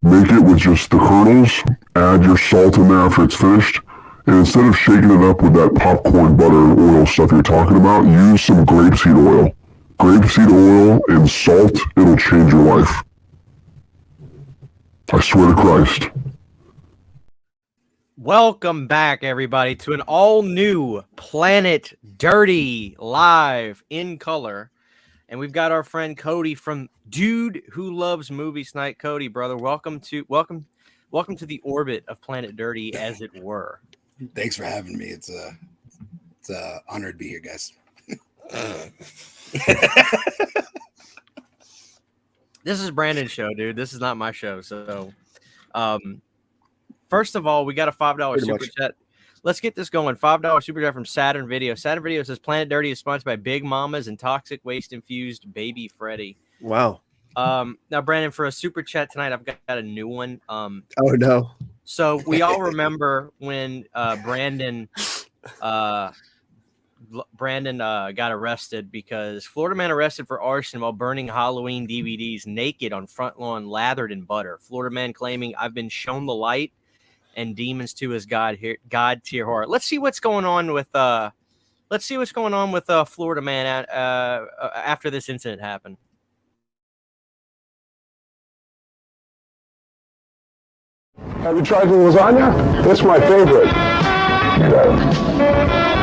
Make it with just the kernels, add your salt in there after it's finished, and instead of shaking it up with that popcorn butter oil stuff you're talking about, use some grapeseed oil. Grapeseed oil and salt, it'll change your life. I swear to Christ. Welcome back, everybody, to an all-new Planet Dirty live in color. And we've got our friend Cody from Dude Who Loves Movies Night. Cody, brother, welcome to the orbit of Planet Dirty, as it were. Thanks for having me. It's a honor to be here, guys. This is Brandon's show, dude. This is not my show. So, first of all, we got a $5 super chat. Let's get this going. $5 super chat from Saturn Video. Saturn Video says Planet Dirty is sponsored by Big Mamas and Toxic Waste Infused Baby Freddy. Wow. Now, Brandon, for a super chat tonight, I've got a new one. Oh no. So we all remember when Brandon got arrested because Florida man arrested for arson while burning Halloween DVDs naked on front lawn, lathered in butter. Florida man claiming, "I've been shown the light and demons to his God tier horror." Let's see what's going on with Florida man after this incident happened. Have you tried the lasagna? That's my favorite.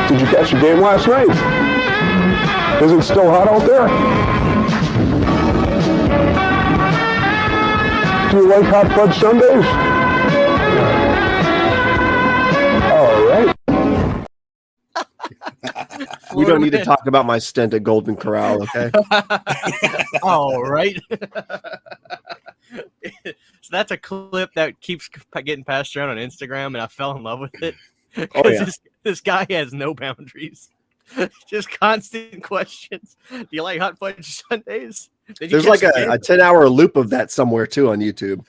Did you catch the game last night? Is it still hot out there? Do you like hot fudge sundaes? All right. We don't need to talk about my stint at Golden Corral, okay? All right. So that's a clip that keeps getting passed around on Instagram, and I fell in love with it. Oh, yeah. This guy has no boundaries. Just constant questions. Do you like hot fudge sundaes? There's like a 10-hour loop of that somewhere, too, on YouTube.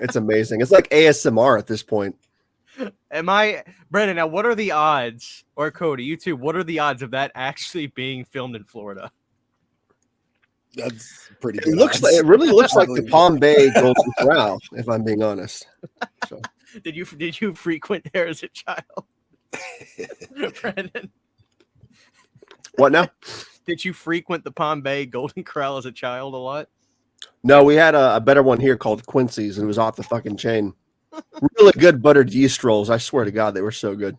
It's amazing. It's like ASMR at this point. Brandon, now what are the odds, or Cody, you too, what are the odds of that actually being filmed in Florida? That's pretty good. It really looks like the Palm Bay Golden Corral, if I'm being honest. So. Did you frequent there as a child? Brandon? What now? Did you frequent the Palm Bay Golden Corral as a child a lot? No, we had a better one here called Quincy's, and it was off the fucking chain. Really good buttered yeast rolls. I swear to God, they were so good.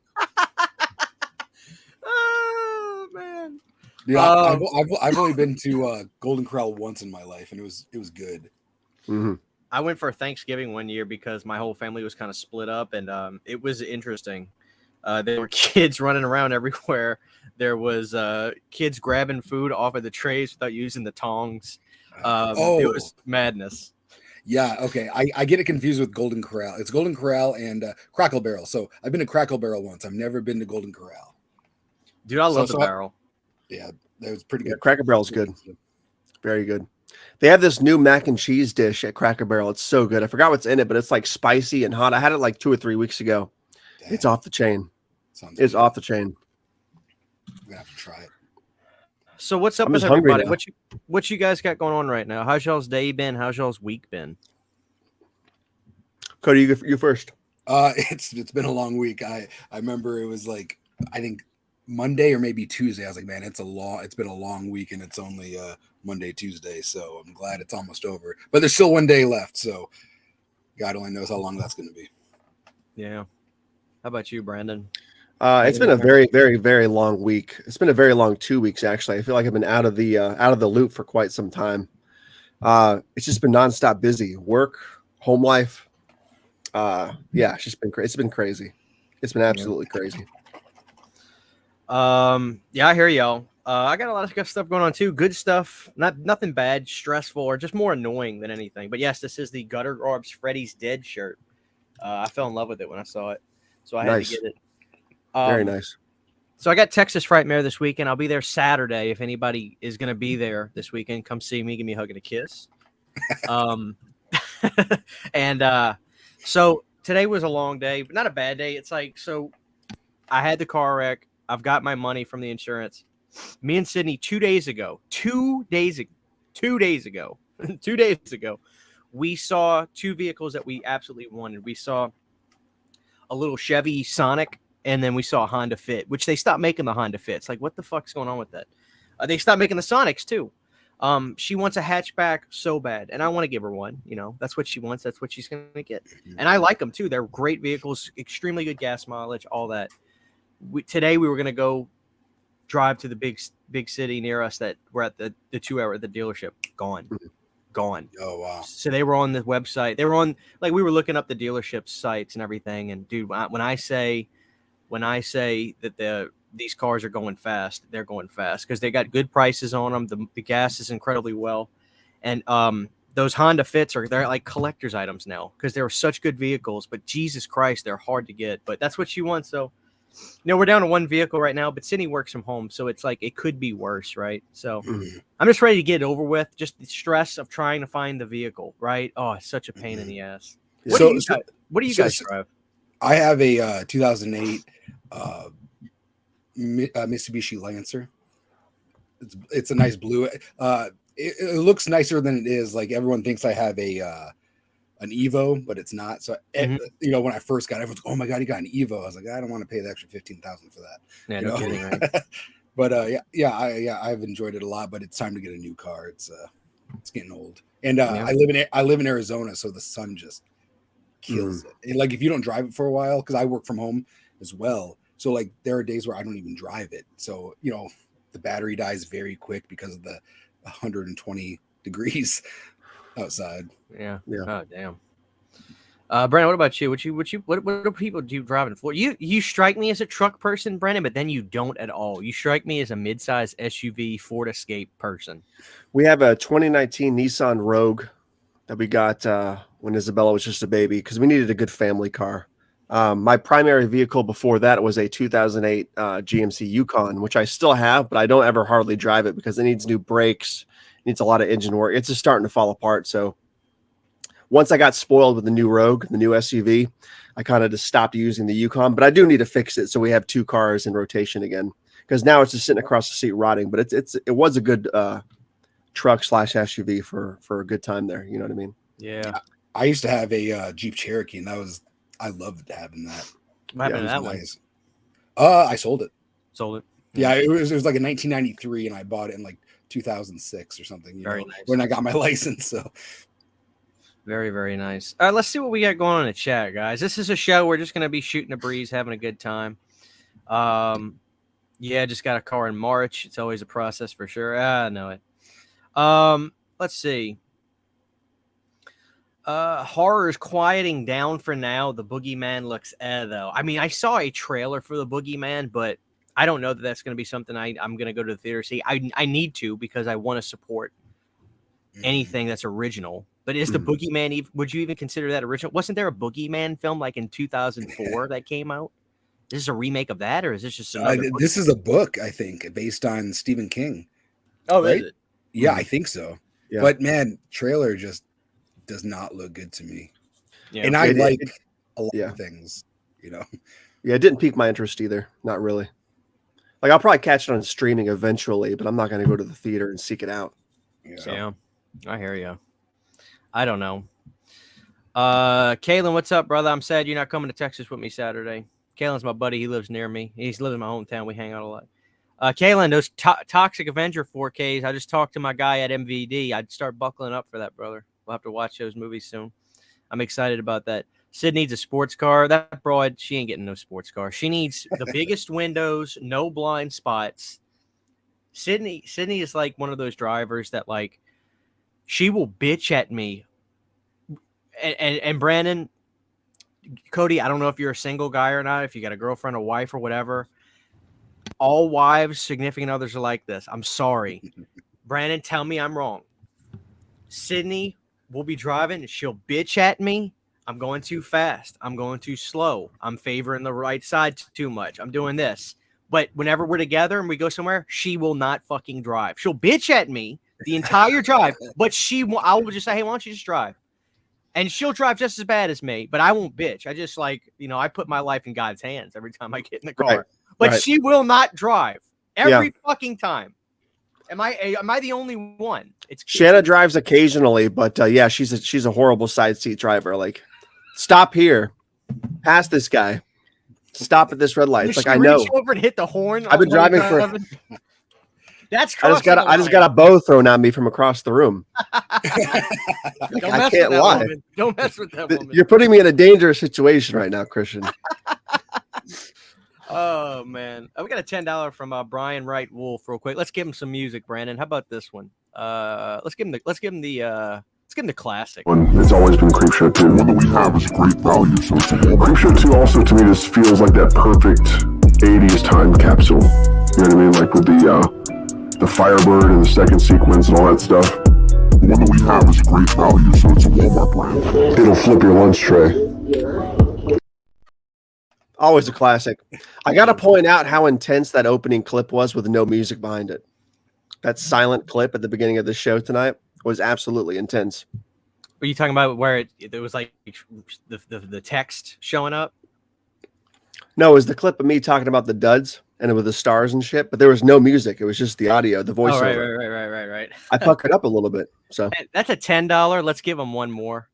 Oh man! Yeah, I've only been to Golden Corral once in my life, and it was good. Mm-hmm. I went for Thanksgiving one year because my whole family was kind of split up, and it was interesting. There were kids running around everywhere. There was kids grabbing food off of the trays without using the tongs. It was madness. Yeah, okay. I get it confused with Golden Corral. It's Golden Corral and Crackle Barrel. So I've been to Crackle Barrel once. I've never been to Golden Corral. Dude, I love the barrel. Yeah, that was pretty good. Yeah, Cracker Barrel's good. Very good. They have this new mac and cheese dish at Cracker Barrel. It's so good. I forgot what's in it, but it's like spicy and hot. I had it like 2 or 3 weeks ago. Damn. It's off the chain. It's off the chain. I'm gonna have to try it. So what's up with everybody? What you guys got going on right now? How's y'all's day been? How's y'all's week been? Cody, you first. It's been a long week. I remember it was like, I think Monday or maybe Tuesday. I was like, man, it's been a long week, and it's only Monday, Tuesday. So I'm glad it's almost over. But there's still one day left. So God only knows how long that's going to be. Yeah. How about you, Brandon? It's been a very, very, very long week. It's been a very long 2 weeks, actually. I feel like I've been out of the loop for quite some time. It's just been nonstop busy. Work, home life. Yeah, it's been crazy. It's been absolutely crazy. Yeah, I hear y'all. I got a lot of good stuff going on too. Good stuff, nothing bad, stressful, or just more annoying than anything. But yes, this is the Gutter Garbs Freddy's Dead shirt. I fell in love with it when I saw it, so I had to get it. Very nice. So I got Texas Frightmare this weekend. I'll be there Saturday. If anybody is going to be there this weekend, come see me. Give me a hug and a kiss. So today was a long day, but not a bad day. It's like, so I had the car wreck. I've got my money from the insurance. Me and Sydney 2 days ago, we saw two vehicles that we absolutely wanted. We saw a little Chevy Sonic, and then we saw a Honda Fit, which they stopped making the Honda Fits. Like, what the fuck's going on with that? They stopped making the Sonics too. She wants a hatchback so bad, and I want to give her one. You know, that's what she wants. That's what she's going to get. And I like them too. They're great vehicles, extremely good gas mileage, all that. Today we were going to go drive to the big city near us that we're at the 2 hour at the dealership. Gone. Oh, wow. So they were on the website. They were on, like, we were looking up the dealership sites and everything. And dude, when I say that these cars are going fast, they're going fast because they got good prices on them. The gas is incredibly well. And those Honda Fits they're like collector's items now because they were such good vehicles, but Jesus Christ, they're hard to get. But that's what she wants. So, we're down to one vehicle right now, but Sydney works from home, so it's like it could be worse, right? So I'm just ready to get it over with. Just the stress of trying to find the vehicle, right? Oh, it's such a pain in the ass. What do you guys drive? I have a 2008 Mitsubishi Lancer. It's a nice blue. It looks nicer than it is. Like, everyone thinks I have an Evo, but it's not. So, when I first got it, everyone's like, oh my God, you got an Evo. I was like, I don't want to pay the extra $15,000 for that. Yeah, no kidding, right? But I've enjoyed it a lot, but it's time to get a new car. It's getting old. And I live in Arizona, so the sun just kills it. And like, if you don't drive it for a while, because I work from home as well. So like, there are days where I don't even drive it. So, the battery dies very quick because of the 120 degrees outside. Yeah. Oh, damn. Brandon, what about you? What do people do driving for? You strike me as a truck person, Brandon, but then you don't at all. You strike me as a midsize SUV Ford Escape person. We have a 2019 Nissan Rogue that we got when Isabella was just a baby because we needed a good family car. My primary vehicle before that was a 2008 GMC Yukon, which I still have, but I don't ever hardly drive it because it needs new brakes, needs a lot of engine work. It's just starting to fall apart. So once I got spoiled with the new Rogue, the new SUV, I kind of just stopped using the Yukon, but I do need to fix it so we have two cars in rotation again because now it's just sitting across the seat rotting. But it was a good truck / SUV for a good time there. You know what I mean? Yeah. I used to have a Jeep Cherokee, and I loved having that. What happened to that one? Nice. I sold it. Sold it. Yeah, it was like a 1993, and I bought it in like 2006 or something. Nice. When I got my license. So. Very, very nice. All right, let's see what we got going on in the chat, guys. This is a show. We're just going to be shooting a breeze, having a good time. Just got a car in March. It's always a process for sure. I know it. Let's see. Horror is quieting down for now. The Boogeyman looks though. I mean, I saw a trailer for the Boogeyman, but I don't know that that's going to be something I'm going to go to the theater see. I need to because I want to support anything that's original. But is the Boogeyman, would you even consider that original? Wasn't there a Boogeyman film like in 2004 that came out? Is this a remake of that, or is this just another this is a book, I think, based on Stephen King. Oh, right? Is it? Yeah, I think so. Yeah. But man, trailer just does not look good to me. Yeah. And I like a lot of things, Yeah, it didn't pique my interest either. Not really. Like, I'll probably catch it on streaming eventually, but I'm not going to go to the theater and seek it out. Yeah, I hear you. I don't know. Kalen, what's up, brother? I'm sad you're not coming to Texas with me Saturday. Kalen's my buddy. He lives near me. He's lives in my hometown. We hang out a lot. Kalen, those Toxic Avenger 4Ks, I just talked to my guy at MVD. I'd start buckling up for that, brother. We'll have to watch those movies soon. I'm excited about that. Sid needs a sports car. That broad, she ain't getting no sports car. She needs the biggest windows, no blind spots. Sydney is like one of those drivers that, like, she will bitch at me. And Brandon, Cody, I don't know if you're a single guy or not, if you got a girlfriend, a wife, or whatever. All wives, significant others are like this. I'm sorry. Brandon, tell me I'm wrong. Sydney will be driving and she'll bitch at me. I'm going too fast. I'm going too slow. I'm favoring the right side too much. I'm doing this. But whenever we're together and we go somewhere, she will not fucking drive. She'll bitch at me the entire drive, but I will just say, hey, why don't you just drive? And she'll drive just as bad as me, but I won't bitch. I just I put my life in God's hands every time I get in the car. Right. But she will not drive every fucking time. Am I the only one? Shanna drives occasionally, but she's a horrible side seat driver. Like, stop here, pass this guy, stop at this red light. It's like, I know. Reach over and hit the horn. I've been driving for. That's I just got a bow thrown at me from across the room. I can't lie. Woman. Don't mess with that woman. You're putting me in a dangerous situation right now, Christian. Oh man, we got a $10 from Brian Wright Wolf real quick. Let's give him some music, Brandon. How about this one? Let's give him the classic. It's always been Creepshow 2. The one that we have is great value, so it's a Creepshow 2 also to me just feels like that perfect 80s time capsule. You know what I mean? Like with the Firebird and the second sequence and all that stuff. The one that we have is great value, so it's a Walmart brand. It'll flip your lunch tray. Always a classic. I got to point out how intense that opening clip was with no music behind it. That silent clip at the beginning of the show tonight was absolutely intense. Were you talking about where it was like the text showing up? No, it was the clip of me talking about the duds and with the stars and shit, but there was no music. It was just the audio, the voiceover. Oh, right. I puckered up a little bit. So that's a $10. Let's give him one more.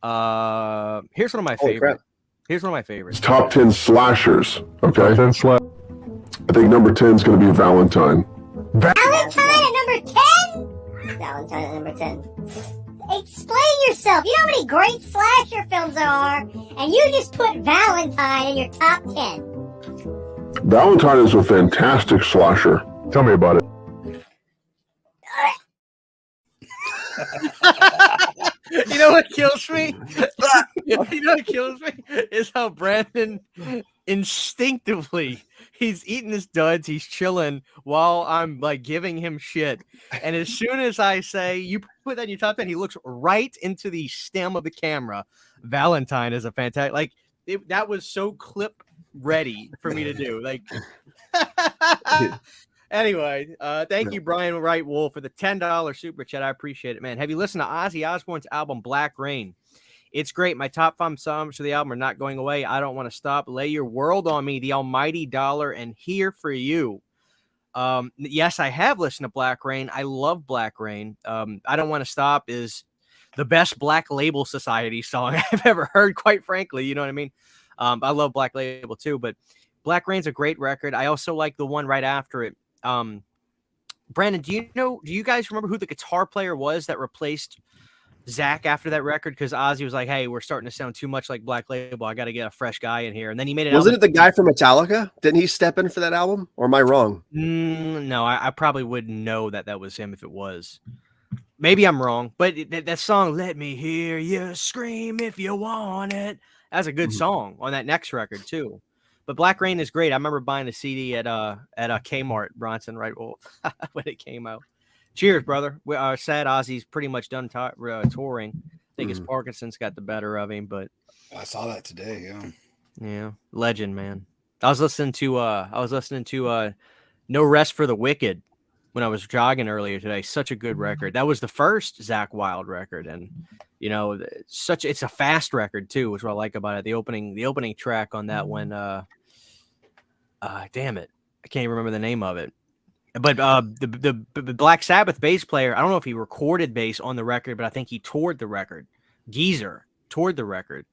Here's one of my favorites. Here's one of my favorites. Top 10 slashers. Okay. 10 I think number 10 is going to be Valentine. Valentine at number 10? Valentine at number 10. Explain yourself. You know how many great slasher films there are, and you just put Valentine in your top 10. Valentine is a fantastic slasher. Tell me about it. You know what kills me? Is how Brandon instinctively, he's eating his duds, he's chilling while I'm like giving him shit. And as soon as I say, you put that in your top 10, he looks right into the stem of the camera. Valentine is a fantastic, that was so clip ready for me to do. Like, anyway, thank you, Brian Wright Wolf, for the $10 super chat. I appreciate it, man. Have you listened to Ozzy Osbourne's album Black Rain? It's great. My top 5 songs for the album are Not Going Away, I Don't Want to Stop, Lay Your World on Me, The Almighty Dollar, and Here for You. Yes, I have listened to Black Rain. I love Black Rain. I Don't Want to Stop is the best Black Label Society song I've ever heard, quite frankly. You know what I mean? I love Black Label too, but Black Rain's a great record. I also like the one right after it. Brandon, do you guys remember who the guitar player was that replaced Zach after that record? Because Ozzy was like, hey, we're starting to sound too much like Black Label. I got to get a fresh guy in here. And then he made it. Wasn't it the guy from Metallica? Didn't he step in for that album? Or am I wrong? No, I probably wouldn't know that was him if it was. Maybe I'm wrong. But that song, Let Me Hear You Scream If You Want It, that's a good song on that next record too. But Black Rain is great. I remember buying the CD at Kmart, Bronson Wright Wolf, when it came out. Cheers, brother. We are sad Ozzy's pretty much done touring. I think his Parkinson's got the better of him, but I saw that today. Yeah, legend, man. I was listening to No Rest for the Wicked when I was jogging earlier today. Such a good record. That was the first Zakk Wylde record, and it's a fast record too, which is what I like about it. The opening track on that one. Damn it, I can't even remember the name of it. But the Black Sabbath bass player, I don't know if he recorded bass on the record, but I think he toured the record. Geezer toward the record.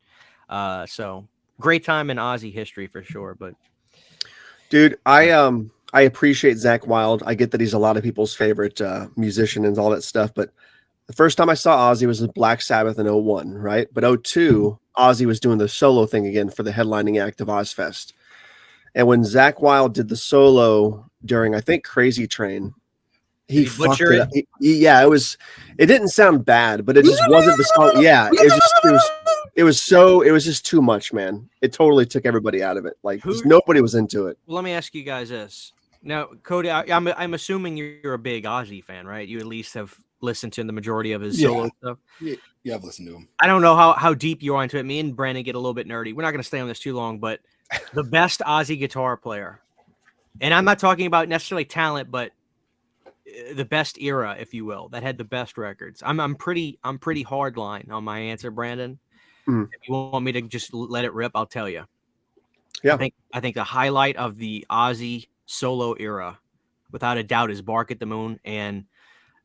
So great time in Ozzy history for sure. But dude, I appreciate Zakk Wylde. I get that he's a lot of people's favorite musician and all that stuff, but the first time I saw Ozzy was with Black Sabbath in 01, right? But 02, Ozzy was doing the solo thing again for the headlining act of Ozfest. And when Zakk Wylde did the solo during, I think, Crazy Train, he fucked it up. Yeah, it didn't sound bad, but it just wasn't the song. Yeah, it was just too much, man. It totally took everybody out of it. Like, nobody was into it. Well, let me ask you guys this. Now, Cody, I'm assuming you're a big Ozzy fan, right? You at least have listened to the majority of his solo stuff. Yeah, I've listened to him. I don't know how deep you are into it. Me and Brandon get a little bit nerdy. We're not going to stay on this too long, but the best Ozzy guitar player, and I'm not talking about necessarily talent, but the best era, if you will, that had the best records. I'm pretty hard line on my answer, Brandon. If you want me to just let it rip, I'll tell you. Yeah, I think the highlight of the Ozzy solo era, without a doubt, is Bark at the Moon and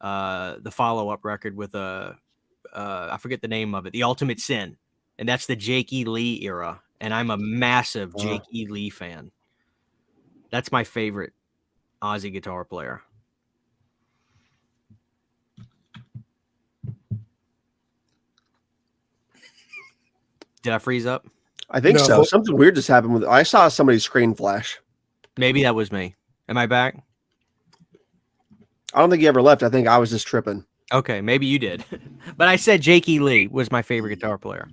the follow-up record with I forget the name of it, The Ultimate Sin, and that's the Jake E. Lee era, and I'm a massive Jake E. Lee fan. That's my favorite Ozzy guitar player. Did I freeze up? I think so. Something weird just happened I saw somebody's screen flash. Maybe that was me. Am I back? I don't think he ever left. I think I was just tripping. Okay, maybe you did. But I said Jake E. Lee was my favorite guitar player.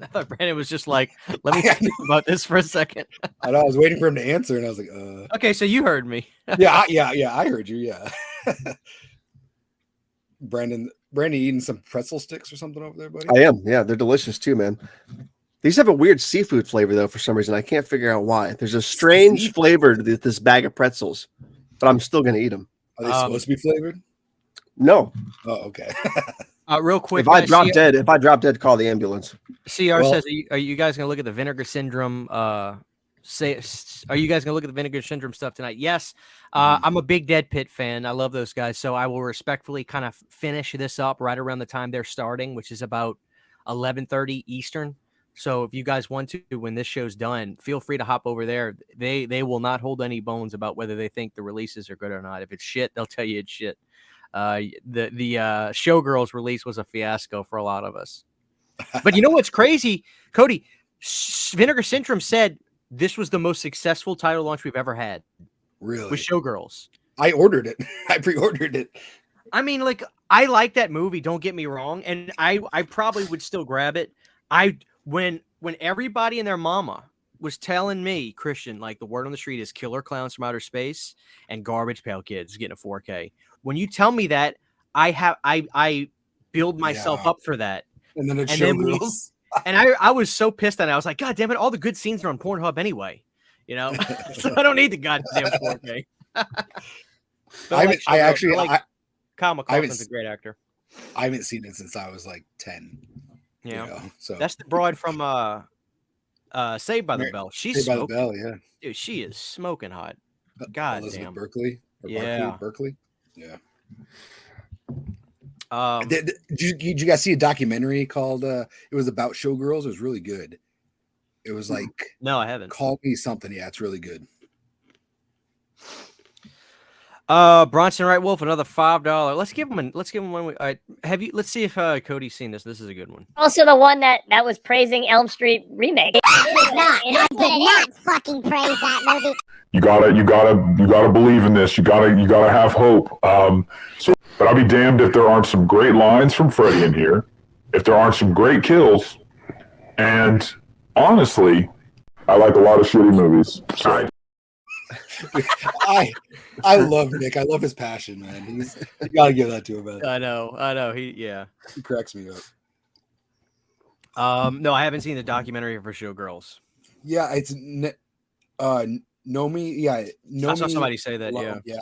I thought Brandon was just like, let me think about this for a second. I know, I was waiting for him to answer, and I was like, Okay, so you heard me. yeah, I heard you, yeah. Brandon eating some pretzel sticks or something over there, buddy? I am, yeah. They're delicious too, man. These have a weird seafood flavor, though, for some reason. I can't figure out why. There's a strange flavor to this bag of pretzels, but I'm still going to eat them. Are they supposed to be flavored? No. Oh, okay. Real quick. If I drop dead, call the ambulance. CR says, are you guys going to look at the Vinegar Syndrome? Are you guys going to look at the Vinegar Syndrome stuff tonight? Yes. I'm a big Dead Pit fan. I love those guys. So I will respectfully kind of finish this up right around the time they're starting, which is about 11:30 Eastern. So if you guys want to, when this show's done, feel free to hop over there. They will not hold any bones about whether they think the releases are good or not. If it's shit, they'll tell you it's shit. The Showgirls release was a fiasco for a lot of us. But you know what's crazy, Cody? Vinegar Syndrome said this was the most successful title launch we've ever had. Really? With Showgirls. I ordered it. I pre-ordered it. I mean, like, I like that movie, don't get me wrong, and I probably would still grab it. When everybody and their mama was telling me, Christian, like, the word on the street is Killer Clowns from Outer Space and Garbage Pail Kids getting a 4K. When you tell me that, I build myself up for that. And then it's Showgirls. And I was so pissed at it. I was like, God damn it, all the good scenes are on Pornhub anyway. You know? So I don't need the goddamn 4K. Kyle MacLachlan's a great actor. I haven't seen it since I was like 10. Yeah. You know, so that's the broad from Saved by the Bell. She's Saved by the Bell, yeah. Dude, she is smoking hot. God Elizabeth damn. Berkley. Berkeley. Yeah. Did you guys see a documentary called it was about Showgirls? It was really good. It was like, no, I haven't. Call Me Something. Yeah, it's really good. Bronson Wright Wolf, another $5. Let's give him one. Let's see if Cody's seen this. This is a good one. Also the one that was praising Elm Street remake. I did not fucking praise that movie. You gotta believe in this. You gotta have hope. But I'll be damned if there aren't some great lines from Freddy in here, if there aren't some great kills, and honestly, I like a lot of shitty movies. So. I love Nick. I love his passion, man. You gotta give that to him, man. I know. He cracks me up. No, I haven't seen the documentary for Showgirls. Yeah, it's Nomi. Yeah, Nomi. I saw somebody say that. Yeah.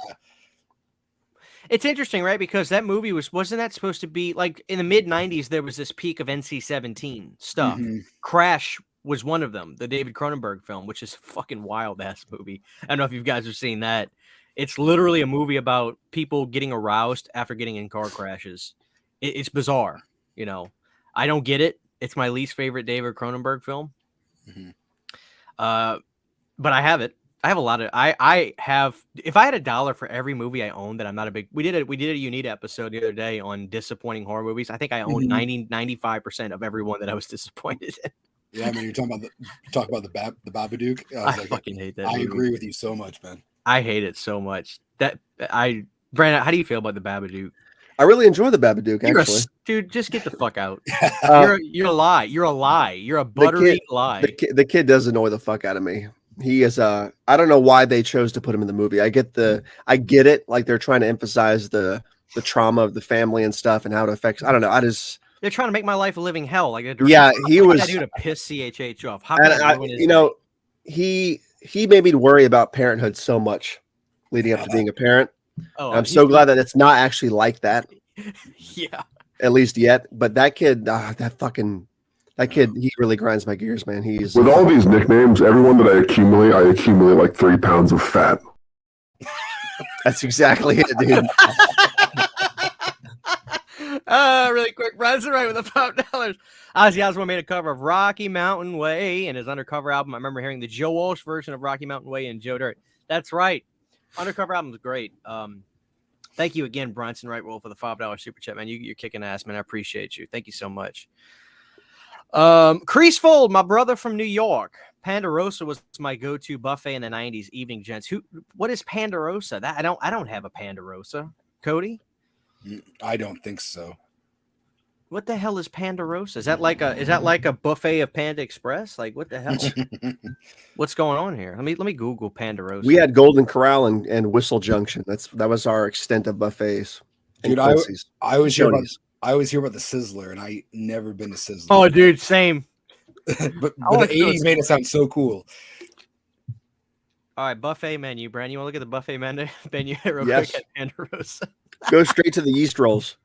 It's interesting, right? Because that movie wasn't that supposed to be like in the mid '90s? There was this peak of NC-17 stuff. Mm-hmm. Crash was one of them, the David Cronenberg film, which is a fucking wild ass movie. I don't know if you guys have seen that. It's literally a movie about people getting aroused after getting in car crashes. It's bizarre, you know. I don't get it. It's my least favorite David Cronenberg film. Mhm. But I have it. I have a lot of. I have. If I had $1 for every movie I own that I'm not a big. We did a unique episode the other day on disappointing horror movies. I think I own 95% of every one that I was disappointed in. Yeah, I mean, you're talking about the Babadook. I fucking hate that. I movie. agree with you so much, man. I hate it so much. Brandon, how do you feel about the Babadook? I really enjoy the Babadook, actually. Dude, just get the fuck out. You're a lie. You're a lie. You're a buttery lie. The kid does annoy the fuck out of me. He is I don't know why they chose to put him in the movie. I get it, like they're trying to emphasize the trauma of the family and stuff and how it affects. I don't know. They're trying to make my life a living hell. Like he was. I do to piss CHH off. How he made me worry about parenthood so much leading up to being a parent. Oh, I'm so glad that it's not actually like that. Yeah. At least yet, but that kid, he really grinds my gears, man. He's with all these nicknames. Everyone that I accumulate like 3 pounds of fat. That's exactly it, dude. Really quick, Brad's right with the $5. Ozzy Osbourne made a cover of Rocky Mountain Way in his Undercover album. I remember hearing the Joe Walsh version of Rocky Mountain Way and Joe Dirt. That's right. Undercover album is great. Thank you again, Bronson Wright Roll, for the $5 super chat, man. You're kicking ass, man. I appreciate you. Thank you so much. Creasefold, my brother from New York. Ponderosa was my go-to buffet in the 90s. Evening, gents. What is Ponderosa? That I don't have a Ponderosa. Cody? I don't think so. What the hell is Ponderosa? Is that like a buffet of Panda Express? Like, what the hell? What's going on here? Let me Google Ponderosa. We had Golden Corral and Whistle Junction. That was our extent of buffets. Dude, I always hear about the Sizzler, and I never been to Sizzler. Oh, dude, same. but the 80s made it sound so cool. All right, buffet menu, Brand. You want to look at the buffet menu real Yes. quick at Ponderosa? Go straight to the yeast rolls.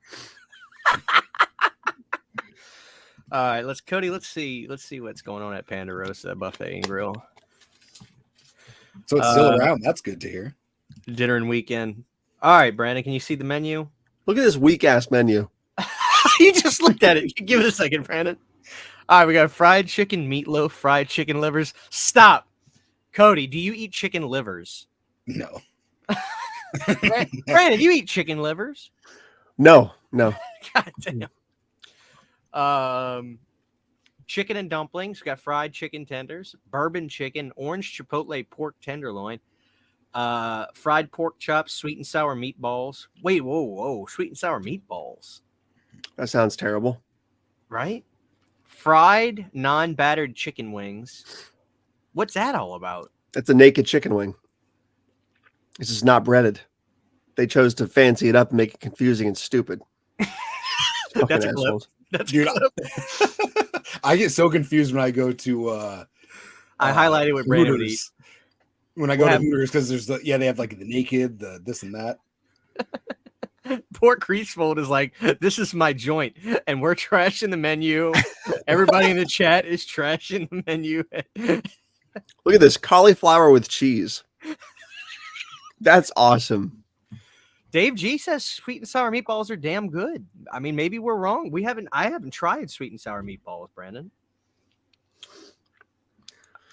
All right, let's see what's going on at Ponderosa Buffet and Grill. So it's still around. That's good to hear. Dinner and weekend. All right, Brandon, can you see the menu? Look at this weak ass menu. You just looked at it. Give it a second, Brandon. All right, we got fried chicken meatloaf, fried chicken livers. Stop. Cody, do you eat chicken livers? No. Brandon, you eat chicken livers? No. God damn. Chicken and dumplings. We got fried chicken tenders, bourbon chicken, orange chipotle pork tenderloin, fried pork chops, sweet and sour meatballs. Wait, whoa, sweet and sour meatballs. That sounds terrible. Right? Fried non-battered chicken wings. What's that all about? That's a naked chicken wing. This is not breaded. They chose to fancy it up and make it confusing and stupid. That's a clip. That's Dude, I get so confused when I go to I highlighted what Brandon would eat. When I go to Hooters, because they have like the naked, the this and that. Poor Creasefold is like, this is my joint, and we're trashing the menu. Everybody in the chat is trashing the menu. Look at this cauliflower with cheese. That's awesome. Dave G says sweet and sour meatballs are damn good. I mean, maybe we're wrong. I haven't tried sweet and sour meatballs, Brandon.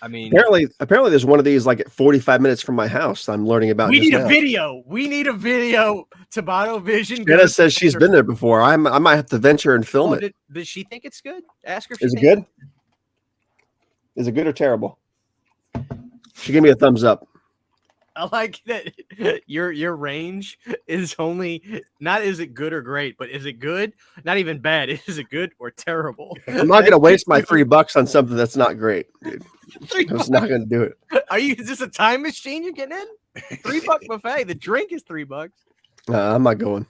I mean, apparently there's one of these like at 45 minutes from my house. I'm learning about. We need a video. We need a video. Tabano Vision. Jenna says she's been there before. I might have to venture and film it. Does she think it's good? Ask her. Is it good? Is it good or terrible? She gave me a thumbs up. I like that your range is only not is it good or great, but is it good? Not even bad. Is it good or terrible? I'm not gonna waste my $3 on something that's not great, dude. I'm just not gonna do it. Is this a time machine you're getting in? $3 buffet. The drink is $3. I'm not going.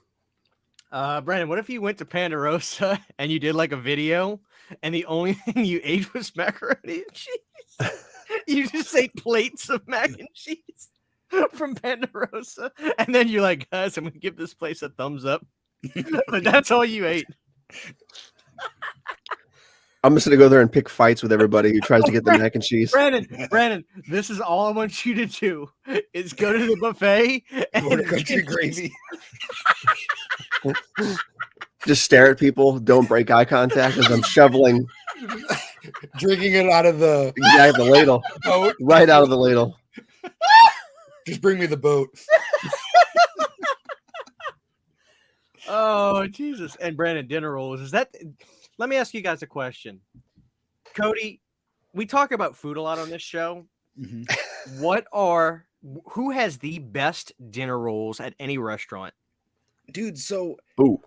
Brandon, what if you went to Ponderosa and you did like a video and the only thing you ate was macaroni and cheese? You just ate plates of mac and cheese from Ponderosa, and then you're like, guys, I'm gonna give this place a thumbs up. But that's all you ate. I'm just gonna go there and pick fights with everybody who tries to get the mac and cheese. Brandon, this is all I want you to do is go to the buffet and order country gravy. Just stare at people. Don't break eye contact as I'm shoveling. Drinking it out of the ladle. boat. Right out of the ladle. Just bring me the boat. Oh, Jesus. And Brandon, dinner rolls. Is that... Let me ask you guys a question. Cody, we talk about food a lot on this show. Mm-hmm. Who has the best dinner rolls at any restaurant? Dude, so Ooh.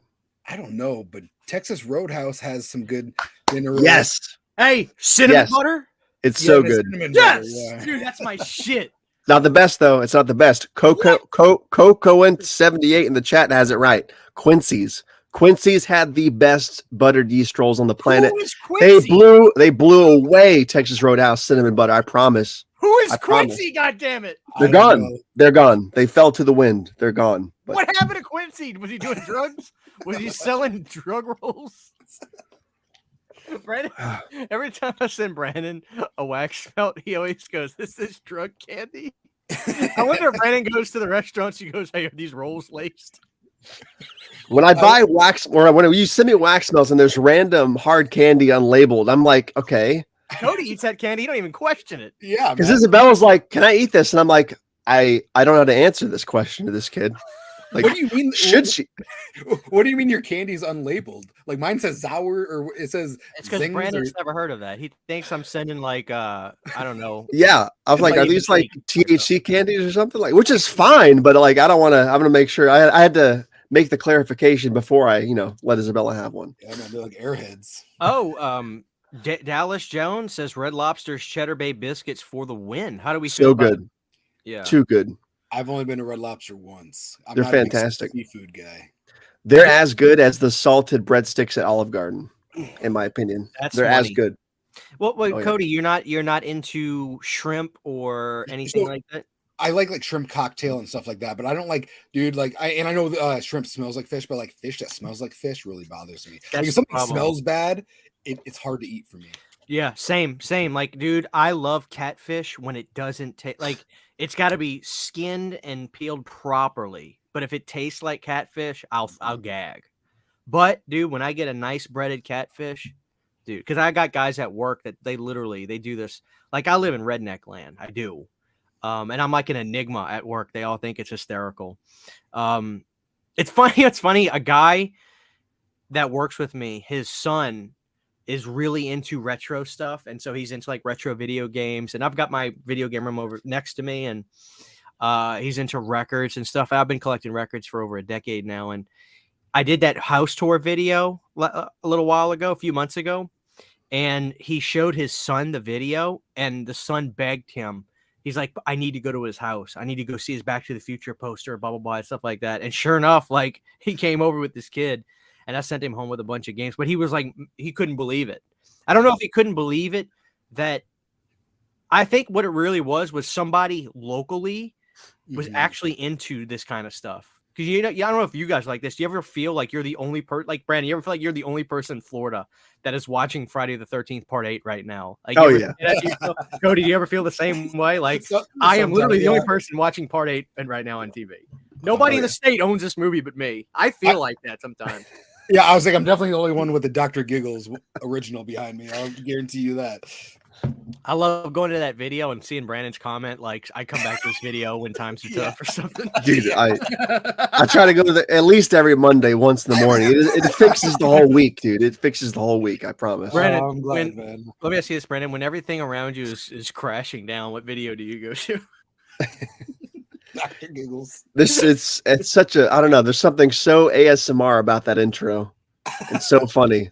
I don't know, but Texas Roadhouse has some good dinner rolls. Yes. Hey, cinnamon butter? It's so the good. cinnamon Yes! butter, yeah. Dude, that's my shit. Not the best, though. It's not the best. Coco78 in the chat has it right. Quincy's. Quincy's had the best buttered yeast rolls on the planet. Who is Quincy? They blew away Texas Roadhouse cinnamon butter. I promise. Who is Promise. Quincy? God damn it! They're gone. They're gone. They fell to the wind. They're gone. But What happened to Quincy? Was he doing drugs? Was he selling drug rolls? Brandon, every time I send Brandon a wax melt, he always goes, "This is drug candy." I wonder if Brandon goes to the restaurants. He goes, "Hey, are these rolls laced?" when I buy wax, or when you send me wax melts and there's random hard candy unlabeled, I'm like, okay. Cody eats that candy. You don't even question it. Yeah, Because Isabella's like, "Can I eat this?" And I'm like, I don't know how to answer this question to this kid. Like, what do you mean? Should she? What do you mean your candy's unlabeled? Like mine says sour, or it says It's because Zings Brandon's or... never heard of that. He thinks I'm sending like I don't know. Yeah, I was like, Like are these even like THC candies or something? Like, which is fine, but like, I don't want to. I'm gonna make sure. I had to make the clarification before I, let Isabella have one. Yeah, man, they're like airheads. Oh, Dallas Jones says Red Lobster's Cheddar Bay biscuits for the win. How do we So feel about good. it? Yeah, Too good. I've only been to Red Lobster once. I'm They're not a big fantastic. seafood guy. They're as good as the salted breadsticks at Olive Garden, in my opinion. That's They're as funny. good. Well, wait, Oh, yeah. Cody, you're not into shrimp or anything So- like that. I like shrimp cocktail and stuff like that, but I don't like, dude. Like, I know shrimp smells like fish, but like fish that smells like fish really bothers me. Like, That's if the something problem. smells bad, it's hard to eat for me. Yeah, same. Like, dude, I love catfish when it doesn't taste like it's got to be skinned and peeled properly. But if it tastes like catfish, I'll gag. But dude, when I get a nice breaded catfish, dude, because I got guys at work that they do this. Like, I live in redneck land, I do, and I'm like an enigma at work. They all think it's hysterical. It's funny. It's funny. A guy that works with me, his son is really into retro stuff, and so he's into like retro video games, and I've got my video game room over next to me, and he's into records and stuff. I've been collecting records for over a decade now, and I did that house tour video a few months ago, and he showed his son the video, and the son begged him. He's like, "I need to go to his house. I need to go see his Back to the Future poster, blah blah blah," and stuff like that. And sure enough, like, he came over with this kid. And I sent him home with a bunch of games, but he was like, he couldn't believe it. I don't know if he couldn't believe it. That I think what it really was somebody locally was actually into this kind of stuff. Because I don't know if you guys like this. Do you ever feel like you're the only person, like Brandon? You ever feel like you're the only person in Florida that is watching Friday the 13th Part 8 right now? Like, Yeah. Cody, do you ever feel the same way? Like, I am literally the only person watching Part 8 and right now on TV. Nobody in the state owns this movie but me. I feel like that sometimes. Yeah, I was like, I'm definitely the only one with the Dr. Giggles original behind me. I'll guarantee you that. I love going to that video and seeing Brandon's comment. Like, I come back to this video when times are tough or something. Dude, I try to go to at least every Monday once in the morning. It fixes the whole week, dude. It fixes the whole week. I promise. Brandon, I'm glad, man. Let me ask you this, Brandon. When everything around you is crashing down, what video do you go to? Dr. Giggles. It's such a, I don't know. There's something so ASMR about that intro. It's so funny.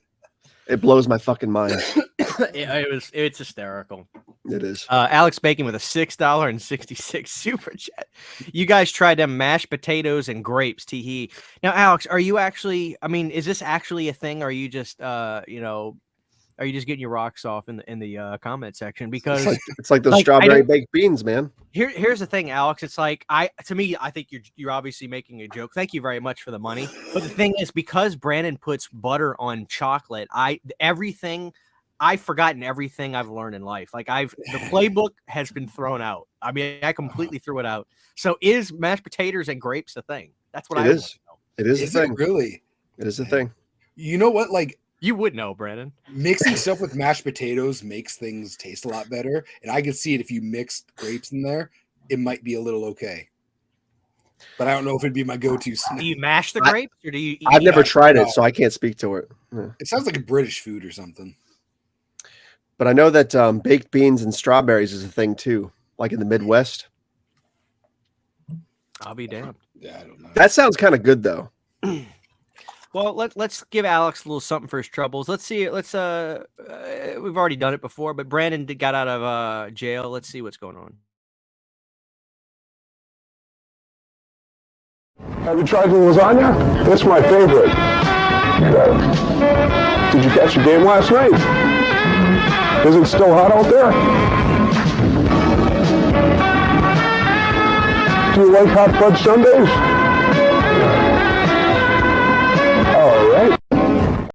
It blows my fucking mind. It's hysterical. It is. Alex Bacon with a $6.66 super chat. You guys tried them mashed potatoes and grapes. Tee. Now, Alex, are you actually? I mean, is this actually a thing? Or are you just are you just getting your rocks off in the comment section? Because it's like those strawberry baked beans, man. Here's the thing, Alex. It's like I think you're obviously making a joke. Thank you very much for the money. But the thing is, because Brandon puts butter on chocolate, I've forgotten everything I've learned in life. Like the playbook has been thrown out. I mean, I completely threw it out. So is mashed potatoes and grapes a thing? That's what It is. It is a thing. Really? It is a thing. You know what? Like, You would know, Brandon. mixing stuff with mashed potatoes makes things taste a lot better. And I can see it if you mixed grapes in there, it might be a little okay. But I don't know if it'd be my go-to snack. Do you mash the grapes or do you eat I've never them? tried it, so I can't speak to it. Yeah. It sounds like a British food or something. But I know that baked beans and strawberries is a thing too, like in the Midwest. I'll be damned. Yeah, I don't know. That sounds kind of good though. Well, let's give Alex a little something for his troubles. Let's see. We've already done it before, but Brandon got out of jail. Let's see what's going on. Have you tried the lasagna? It's my favorite. Did you catch the game last night? Is it still hot out there? Do you like hot fudge sundaes? All right.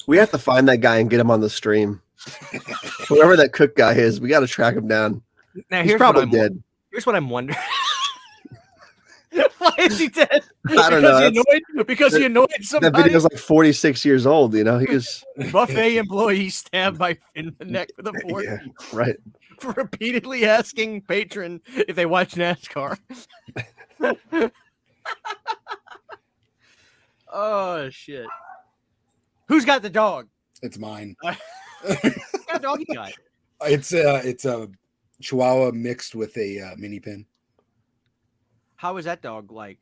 We have to find that guy and get him on the stream. Whoever that cook guy is, we got to track him down. Now, He's probably dead. Here's what I'm wondering. Why is he dead? I don't know. Because he annoyed That somebody. video's like 46 years old. You know, he was Buffet employee stabbed in the neck with a fork yeah, right. for repeatedly asking patron if they watch NASCAR. Oh shit! Who's got the dog? It's mine. What kind of dog you got? It's a Chihuahua mixed with a mini pin. How is that dog like?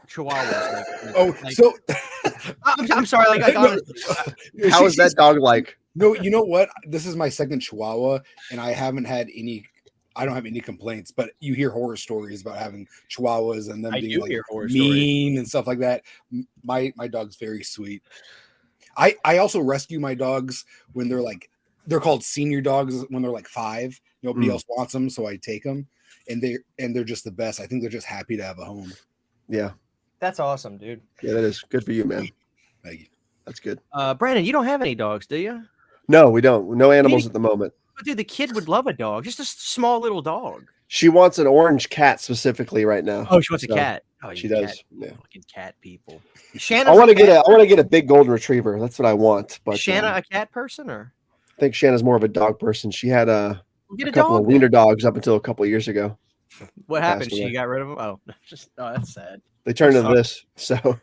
Chihuahua. So I'm sorry. Like, How is that dog like? No, you know what? This is my second Chihuahua, and I don't have any complaints. But you hear horror stories about having Chihuahuas and them being like mean and stuff like that. My dog's very sweet. I also rescue my dogs when they're called senior dogs when they're like 5. Nobody else wants them, so I take them, and they're just the best. I think they're just happy to have a home. Yeah, that's awesome, dude. yeah, that is good for you, man. Thank you. That's good. Brandon, you don't have any dogs, do you? No, we don't. No animals at the moment. But dude, the kid would love a dog. Just a small little dog. She wants an orange cat specifically right now. Oh, she wants a cat. Oh, she cat, does. Yeah. Fucking cat people. Shanna's I want to get a big golden retriever. That's what I want. But Shanna a cat person or? I think Shanna's more of a dog person. She had a Get couple dog of wiener dogs up until a couple of years ago. What happened? away. She got rid of them. Oh, that's sad. They turned into this. So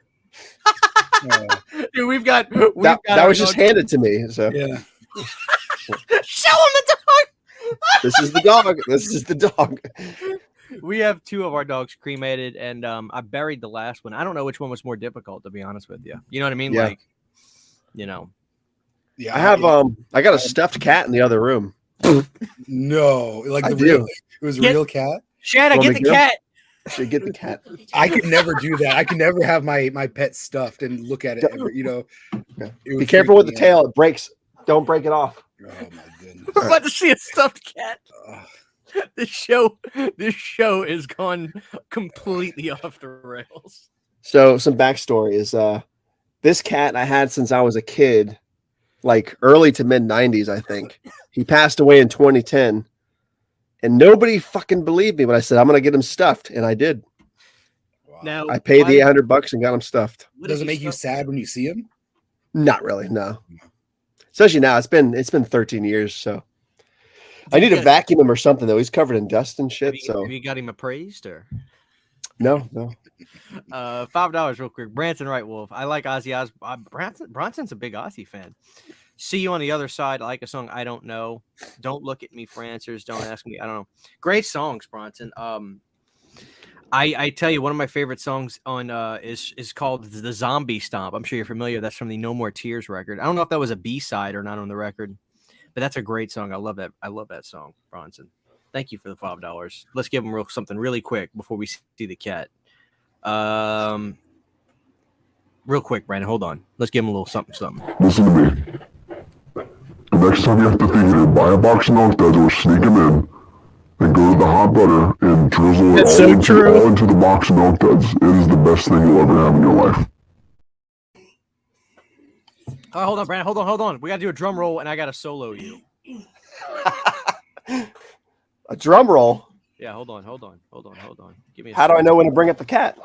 dude, we've got that was just handed to me. So Yeah. show him the dog. this is the dog. This is the dog. We have 2 of our dogs cremated, and I buried the last one. I don't know which one was more difficult, to be honest with you. You know what I mean? Yeah. Like, you know. Yeah. I have I got a stuffed cat in the other room. No, like I the do. real. It was a real cat. Shanna, Want get me the to get him? cat. Should get the cat. I could never do that. I could never have my pet stuffed and look at it. Okay. Be careful with the tail. It breaks. Don't break it off. Oh my goodness. We're about to see a stuffed cat. Ugh. This show is gone completely off the rails. So some backstory is this cat I had since I was a kid, like early to mid 90s, I think. He passed away in 2010. And nobody fucking believed me when I said I'm gonna get him stuffed, and I did. Wow. Now I paid the $800 and got him stuffed. Does it make you sad when you see him? Not really, no. Especially now, it's been 13 years, so I need to vacuum him or something though. He's covered in dust and shit. Have you got him appraised or? No. $5 real quick. Branson Wright Wolf. I like Ozzy Osbourne. Bronson's a big Ozzy fan. See you on the other side. I like a song. I don't know. Don't look at me for answers. Don't ask me. I don't know. Great songs, Bronson. I tell you, one of my favorite songs on is called The Zombie Stomp. I'm sure you're familiar. That's from the No More Tears record. I don't know if that was a B-side or not on the record, but that's a great song. I love that. I love that song, Bronson. Thank you for the $5. Let's give him something really quick before we see the cat. Real quick, Brandon. Hold on. Let's give him a little something. Listen to me. The next time you have to think of buy a box of milk duds or sneak them in, and go to the hot butter and drizzle it all into the box of milk duds. It is the best thing you'll ever have in your life. Oh, hold on, Brandon. Hold on. We got to do a drum roll, and I got to solo you. A drum roll? Yeah, hold on. Give me. How do I know when to bring up the cat?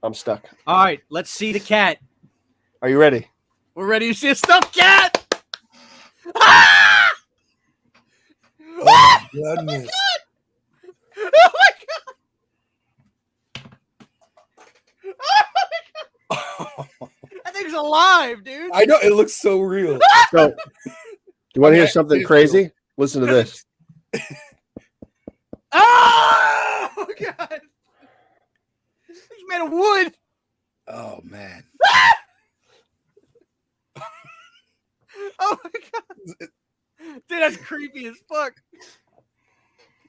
I'm stuck. All right, let's see the cat. Are you ready? We're ready to see a stuffed cat. Ah! Oh, goodness. Oh my god! Oh my god! That thing's alive, dude. I know, it looks so real. So, you want to hear Okay, something it's crazy? Listen to this. Oh god! He's made of wood. Oh, man. Oh my god! Dude, that's creepy as fuck.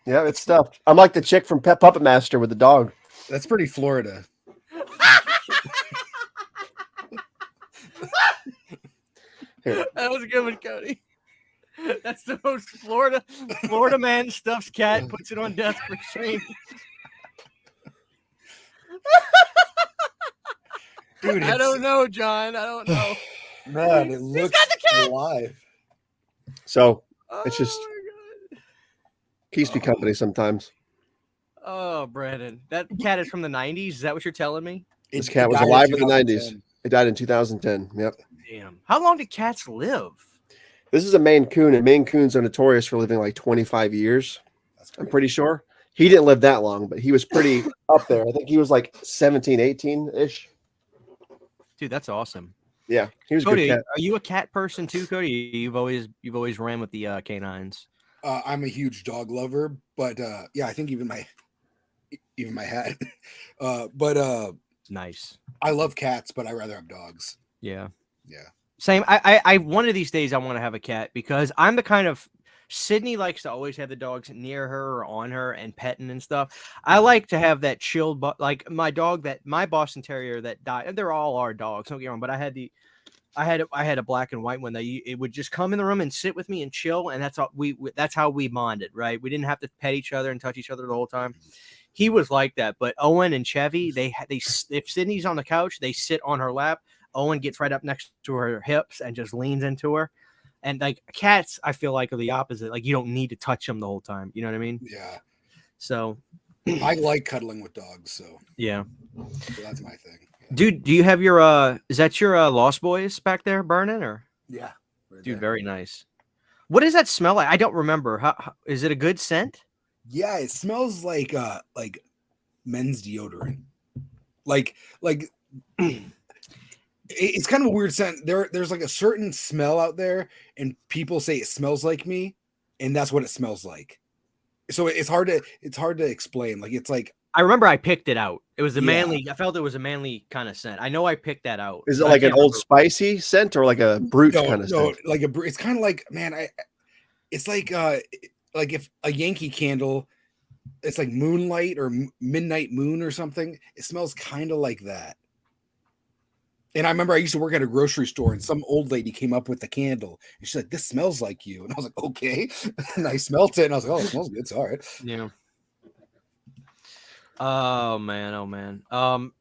Yeah, it's stuffed. I'm like the chick from Pet Puppet Master with the dog. That's pretty Florida. Here. That was a good one, Cody. That's the most Florida man stuffs cat, puts it on death for shame. Dude, I don't know, John. I don't know. Man, it looks got the cat! alive. So it's just my God. keeps me company sometimes. Oh, Brandon. That cat is from the 90s. Is that what you're telling me? This It cat was died alive in the 90s. 2010. It died in 2010. Yep. Damn. How long do cats live? This is a Maine Coon, and Maine Coons are notorious for living like 25 years. That's I'm crazy. pretty sure. He didn't live that long, but he was pretty up there. I think he was like 17, 18-ish. Dude, that's awesome. Yeah, he was a Cody, good cat. are you a cat person too, Cody? You've always ran with the canines. I'm a huge dog lover, but yeah, I think even my hat. But Nice. I love cats, but I rather have dogs. Yeah. Yeah. Same. I one of these days I want to have a cat because I'm the kind of Sydney likes to always have the dogs near her or on her and petting and stuff. I like to have that chilled, like my Boston Terrier that died. And they're all our dogs. Don't get me wrong, but I had a black and white one that it would just come in the room and sit with me and chill, and that's how we bonded. Right? We didn't have to pet each other and touch each other the whole time. He was like that, but Owen and Chevy, if Sydney's on the couch, they sit on her lap. Owen gets right up next to her hips and just leans into her. And like cats, I feel like are the opposite. Like you don't need to touch them the whole time. You know what I mean? Yeah. So I like cuddling with dogs, so yeah. that's my thing. Yeah. Dude, do you have your is that your Lost Boys back there burning or? Yeah. Right Dude, there. very nice. What does that smell like? I don't remember. How is it a good scent? Yeah, it smells like men's deodorant. Like it's kind of a weird scent. There's like a certain smell out there, and people say it smells like me, and that's what it smells like. So it's hard to explain. Like it's like I remember I picked it out. It was a Yeah. manly. I felt it was a manly kind of scent. I know I picked that out. Is it but I like an can't old remember. spicy scent or like a brute kind of scent? like it's kind of like, man, it's like if a Yankee candle, it's like moonlight or midnight moon or something. It smells kind of like that. And I remember I used to work at a grocery store, and some old lady came up with the candle, and she's like, "This smells like you." And I was like, "Okay." And I smelt it, and I was like, "Oh, it smells good. It's all right." Yeah. Oh man.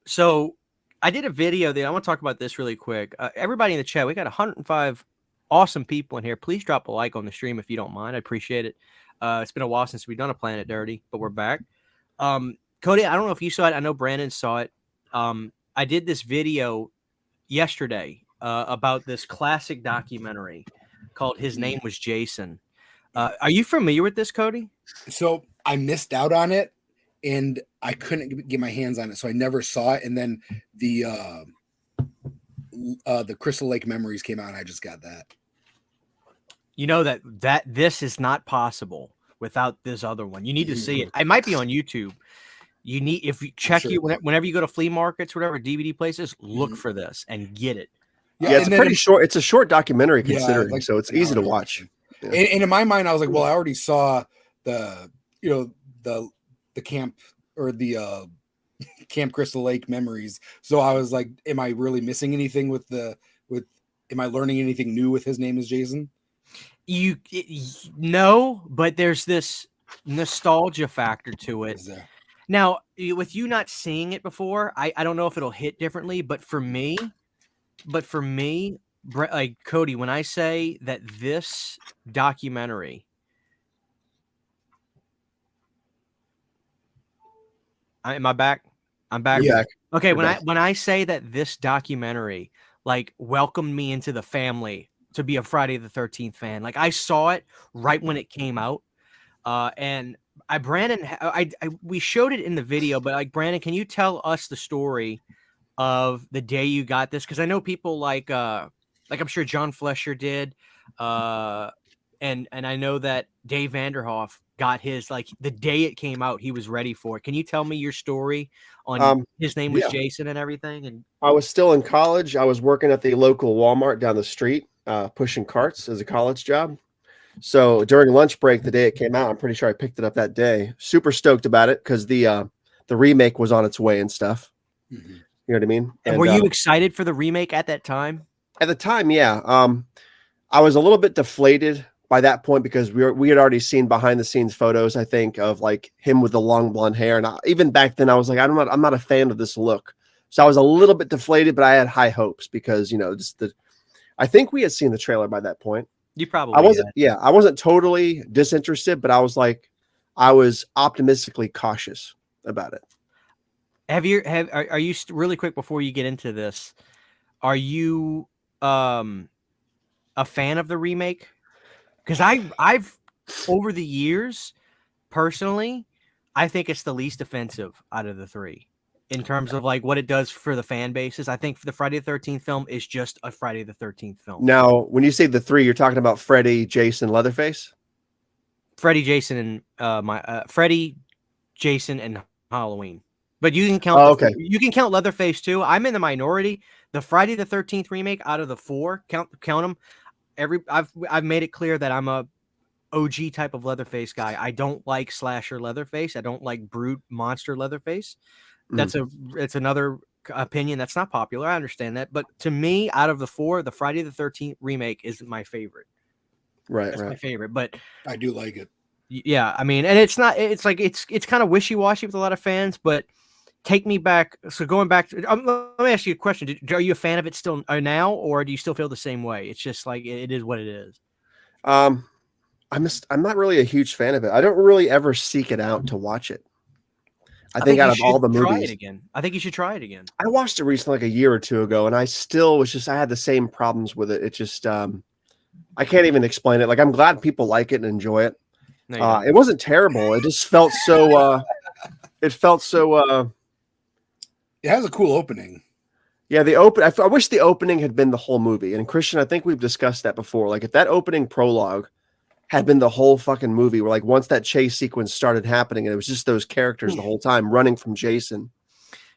So I did a video there. I want to talk about this really quick. Everybody in the chat, we got 105 awesome people in here. Please drop a like on the stream if you don't mind. I appreciate it. It's been a while since we've done a Planet Dirty, but we're back. Cody, I don't know if you saw it. I know Brandon saw it. I did this video yesterday about this classic documentary called His Name Was Jason. Are you familiar with this, Cody? So I missed out on it, and I couldn't get my hands on it, so I never saw it. And then the Crystal Lake Memories came out, and I just got that. You know that this is not possible without this other one. You need to see it. It might be on YouTube. You need, if you check sure. whenever you go to flea markets, whatever DVD places, look for this and get it. Yeah, it's and pretty then- short. It's a short documentary Yeah, considering, like so it's an easy to hour. watch. Yeah. And in my mind, I was like, well, I already saw the camp or the Camp Crystal Lake Memories. So I was like, am I really missing anything am I learning anything new with His Name Is Jason? No, but there's this nostalgia factor to it. Is there? Now, with you not seeing it before, I don't know if it'll hit differently, but for me, like Cody, when I say that this documentary, am I back? I'm back. Yeah. Okay, You're back. when I say that this documentary like welcomed me into the family to be a Friday the 13th fan. Like I saw it right when it came out. And we showed it in the video, but like, Brandon, can you tell us the story of the day you got this? Cause I know people like I'm sure John Flesher did. And I know that Dave Vanderhoff got his, like the day it came out, he was ready for it. Can you tell me your story on his name was Jason and everything? And I was still in college. I was working at the local Walmart down the street, pushing carts as a college job. So during lunch break, the day it came out, I'm pretty sure I picked it up that day. Super stoked about it because the remake was on its way and stuff. Mm-hmm. You know what I mean? And were you excited for the remake at that time? At the time, yeah. I was a little bit deflated by that point because we had already seen behind the scenes photos, I think, of like him with the long blonde hair. And even back then I was like, I'm not a fan of this look. So I was a little bit deflated, but I had high hopes because, you know, I think we had seen the trailer by that point. You probably I wasn't totally disinterested, but I was optimistically cautious about it. Are you really quick before you get into this? Are you a fan of the remake? Because I've over the years, personally, I think it's the least offensive out of the three in terms of like what it does for the fan bases. I think the Friday the 13th film is just a Friday the 13th film. Now, when you say the three, you're talking about Freddy, Jason, Leatherface? Freddy, Jason, and Freddy, Jason, and Halloween. But you can count. You can count Leatherface too. I'm in the minority. The Friday the 13th remake out of the four, count them. I've made it clear that I'm a OG type of Leatherface guy. I don't like slasher Leatherface. I don't like brute monster Leatherface. It's another opinion that's not popular. I understand that, but to me, out of the four, the Friday the 13th remake is my favorite. Right, my favorite. But I do like it. Yeah, I mean, and it's not. It's like it's kind of wishy-washy with a lot of fans, but. Take me back. So going back to, let me ask you a question. Are you a fan of it still now, or do you still feel the same way? It's just like it is what it is. I'm not really a huge fan of it. I don't really ever seek it out to watch it. I think out of all the movies, try it again. I think you should try it again. I watched it recently, like a year or two ago, and I still was I had the same problems with it. It just, I can't even explain it. Like I'm glad people like it and enjoy it. No, it wasn't terrible. It just felt so. It has a cool opening. Yeah, I wish the opening had been the whole movie. And Christian, I think we've discussed that before. Like if that opening prologue had been the whole fucking movie, where like once that chase sequence started happening and it was just those characters the whole time running from Jason.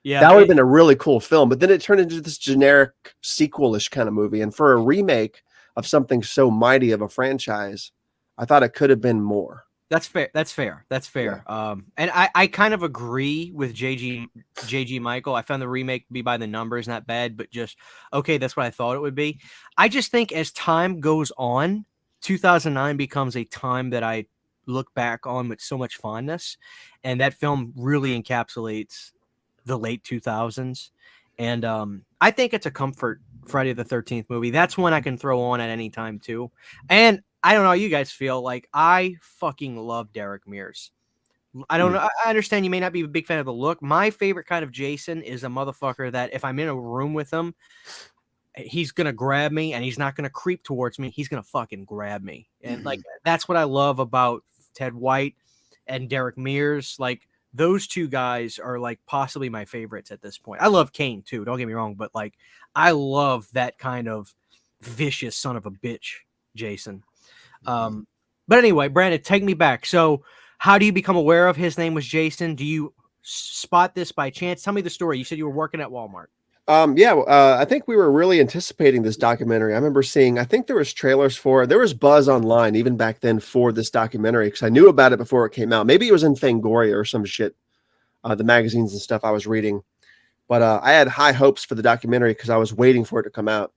Yeah, that would have been a really cool film. But then it turned into this generic sequel-ish kind of movie. And for a remake of something so mighty of a franchise, I thought it could have been more. That's fair. Yeah. And I kind of agree with JG Michael. I found the remake to be by the numbers not bad, but just okay, that's what I thought it would be. I just think as time goes on, 2009 becomes a time that I look back on with so much fondness, and that film really encapsulates the late 2000s. And I think it's a comfort Friday the 13th movie. That's one I can throw on at any time too. And I don't know how you guys feel. Like I fucking love Derek Mears. I don't know. I understand you may not be a big fan of the look. My favorite kind of Jason is a motherfucker that if I'm in a room with him, he's going to grab me and he's not going to creep towards me. He's going to fucking grab me. And like, that's what I love about Ted White and Derek Mears. Like those two guys are like possibly my favorites at this point. I love Kane too. Don't get me wrong. But like, I love that kind of vicious son of a bitch, Jason. But anyway, Brandon, take me back. So how do you become aware of his name was Jason? Do you spot this by chance? Tell me the story. You said you were working at Walmart. I think we were really anticipating this documentary. I remember seeing, I think there was trailers for it. There was buzz online even back then for this documentary because I knew about it before it came out. Maybe it was in Fangoria or some shit, the magazines and stuff I was reading. But I had high hopes for the documentary because I was waiting for it to come out.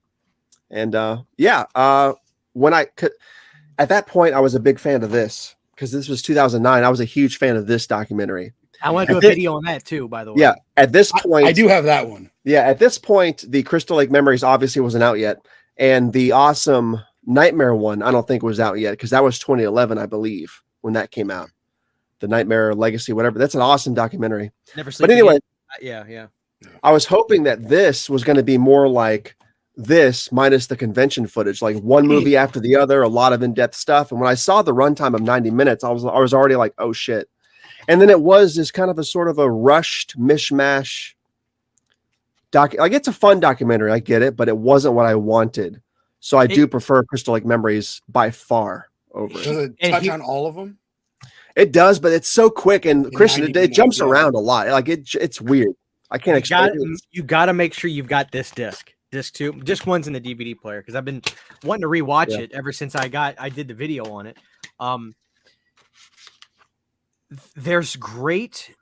And when I could... At that point, I was a big fan of this because this was 2009. I was a huge fan of this documentary. I want to do a video on that too, by the way. Yeah, at this point, I do have that one. Yeah, at this point, the Crystal Lake Memories obviously wasn't out yet, and the awesome Nightmare one I don't think was out yet because that was 2011, I believe, when that came out. The Nightmare Legacy, whatever. That's an awesome documentary. Never. But anyway, yeah. I was hoping that this was going to be more like this minus the convention footage, like one movie after the other, a lot of in-depth stuff. And when I saw the runtime of 90 minutes, I was already like, oh shit. And then it was this kind of a sort of a rushed mishmash like it's a fun documentary, I get it, but it wasn't what I wanted. So I do prefer Crystal Lake Memories by far over it. Does it touch on all of them? It does, but it's so quick, and Christian, it jumps around a lot. Like it's weird. I can't explain it. You got to make sure you've got this disc 2. Disc 1's in the DVD player because I've been wanting to rewatch it ever since I did the video on it. There's great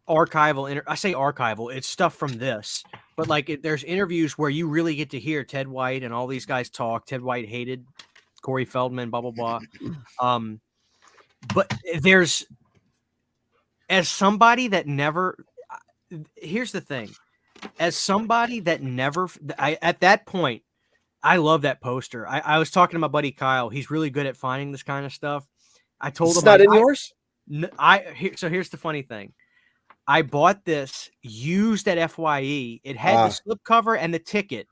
archival. I say archival. It's stuff from this, but like there's interviews where you really get to hear Ted White and all these guys talk. Ted White hated Corey Feldman, blah blah blah. But there's, as somebody that never. Here's the thing. As somebody that never, at that point, I love that poster. I was talking to my buddy Kyle. He's really good at finding this kind of stuff. I told him it's not in yours. So here's the funny thing. I bought this used at FYE. It had the slipcover and the ticket.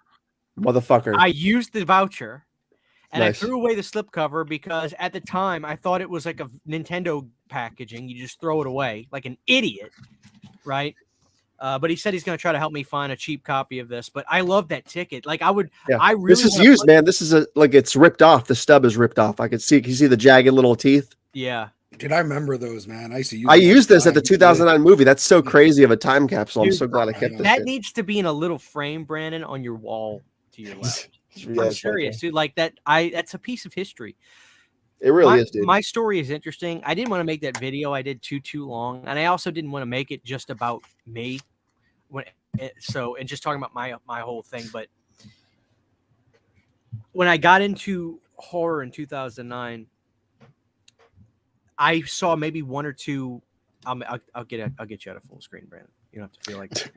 Motherfucker. I used the voucher, and I threw away the slipcover because at the time I thought it was like a Nintendo packaging. You just throw it away like an idiot, right? But he said he's going to try to help me find a cheap copy of this. But I love that ticket. Like I would, I really. This is used, man. This is like it's ripped off. The stub is ripped off. I could see. Can you see the jagged little teeth? Yeah. Did I remember those, man? I used to use. I used this at the 2009 movie. That's so crazy of a time capsule. I'm so glad I kept this. That needs to be in a little frame, Brandon, on your wall to your left. I'm serious, dude. Like that. That's a piece of history. It really is, dude. My story is interesting. I didn't want to make that video. I did too long, and I also didn't want to make it just about me. And just talking about my whole thing. But when I got into horror in 2009, I saw maybe one or two. I'll get you out of full screen, Brandon. You don't have to feel like that.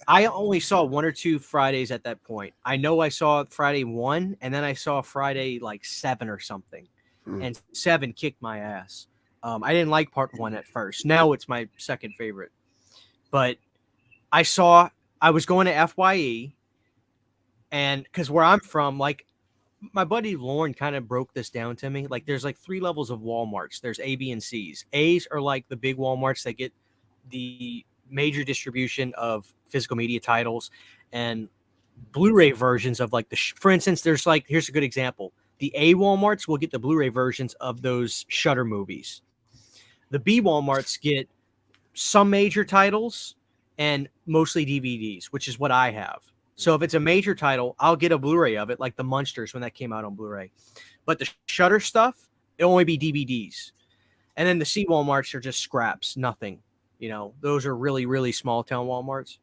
I only saw 1 or 2 Fridays at that point. I know I saw Friday 1, and then I saw Friday like 7 or something, and 7 kicked my ass. I didn't like part 1 at first. Now it's my second favorite. But I was going to FYE, and because where I'm from, like my buddy Lauren kind of broke this down to me. Like there's like 3 levels of Walmarts. There's A, B, and C's. A's are like the big Walmarts that get the major distribution of physical media titles and Blu-ray versions of like for instance, there's like, here's a good example. The A Walmarts will get the Blu-ray versions of those Shudder movies. The B Walmarts get some major titles and mostly DVDs, which is what I have. So if it's a major title, I'll get a Blu-ray of it, like The Munsters when that came out on Blu-ray. But the Shudder stuff, it'll only be DVDs. And then the C Walmarts are just scraps, nothing. You know, those are really, really small town Walmarts.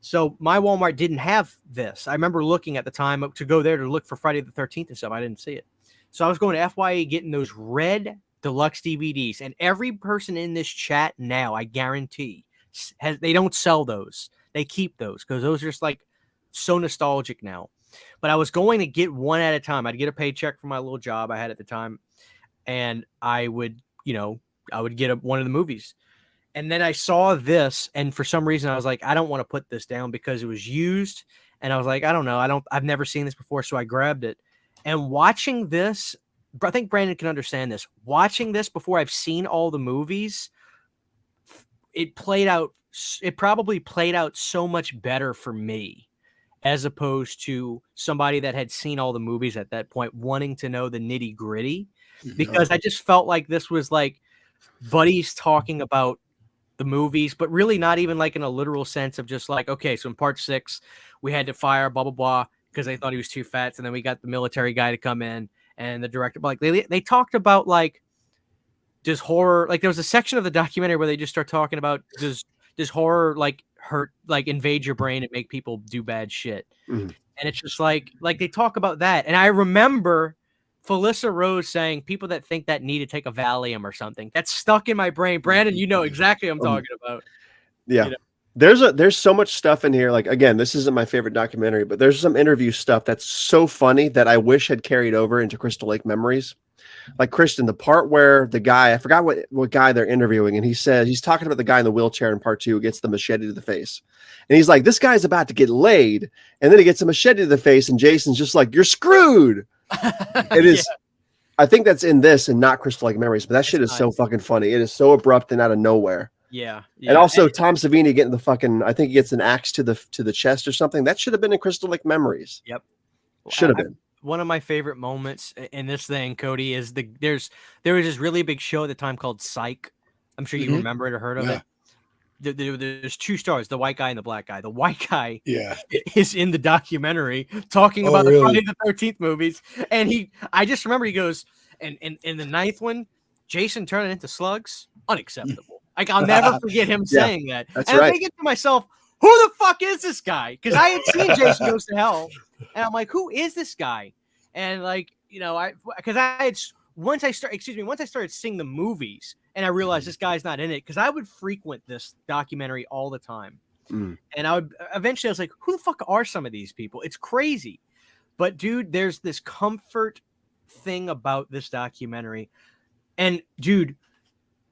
So my Walmart didn't have this. I remember looking at the time to go there to look for Friday the 13th and stuff. I didn't see it. So I was going to FYE getting those red deluxe DVDs. And every person in this chat now, I guarantee, they don't sell those. They keep those because those are just like so nostalgic now. But I was going to get one at a time. I'd get a paycheck from my little job I had at the time, and I would get one of the movies. And then I saw this, and for some reason I was like, I don't want to put this down because it was used, and I was like, I don't know, I've never seen this before, so I grabbed it. And watching this, I think Brandon can understand this. Watching this before I've seen all the movies, it probably played out so much better for me as opposed to somebody that had seen all the movies at that point wanting to know the nitty gritty, because I just felt like this was like buddies talking about the movies, but really not even like in a literal sense of just like, okay, so in part 6 we had to fire blah blah blah because they thought he was too fat, and then we got the military guy to come in and the director, like they talked about like, does horror, like there was a section of the documentary where they just start talking about does horror like hurt, like invade your brain and make people do bad shit. And it's just like they talk about that. And I remember Felissa Rose saying people that think that need to take a Valium or something. That's stuck in my brain. Brandon, you know exactly what I'm talking about. Yeah. You know? There's so much stuff in here. Like, again, this isn't my favorite documentary, but there's some interview stuff that's so funny that I wish had carried over into Crystal Lake Memories. Like Christian, the part where the guy, I forgot what guy they're interviewing, and he says he's talking about the guy in the wheelchair in part 2 who gets the machete to the face. And he's like, this guy's about to get laid, and then he gets a machete to the face, and Jason's just like, you're screwed. It is. Yeah. I think that's in this and not Crystal Lake Memories, but that shit is so fucking funny. It is so abrupt and out of nowhere. Yeah. And also Tom Savini getting the fucking, I think he gets an axe to the chest or something. That should have been in Crystal Lake Memories. Yep. Should have been. One of my favorite moments in this thing, Cody, is there was this really big show at the time called Psych. I'm sure you remember it or heard of it. There's 2 stars, the white guy and the black guy. The white guy is in the documentary talking about the Friday the 13th movies. And I just remember he goes, and in the 9th one, Jason turning into slugs, unacceptable. Like, I'll never forget him saying that. That's and right. I'm thinking to myself, who the fuck is this guy? Because I had seen Jason Goes to Hell. And I'm like, who is this guy? And like, you know, once I started seeing the movies and I realized this guy's not in it, because I would frequent this documentary all the time. And I was like, who the fuck are some of these people? It's crazy. But dude, there's this comfort thing about this documentary. And dude,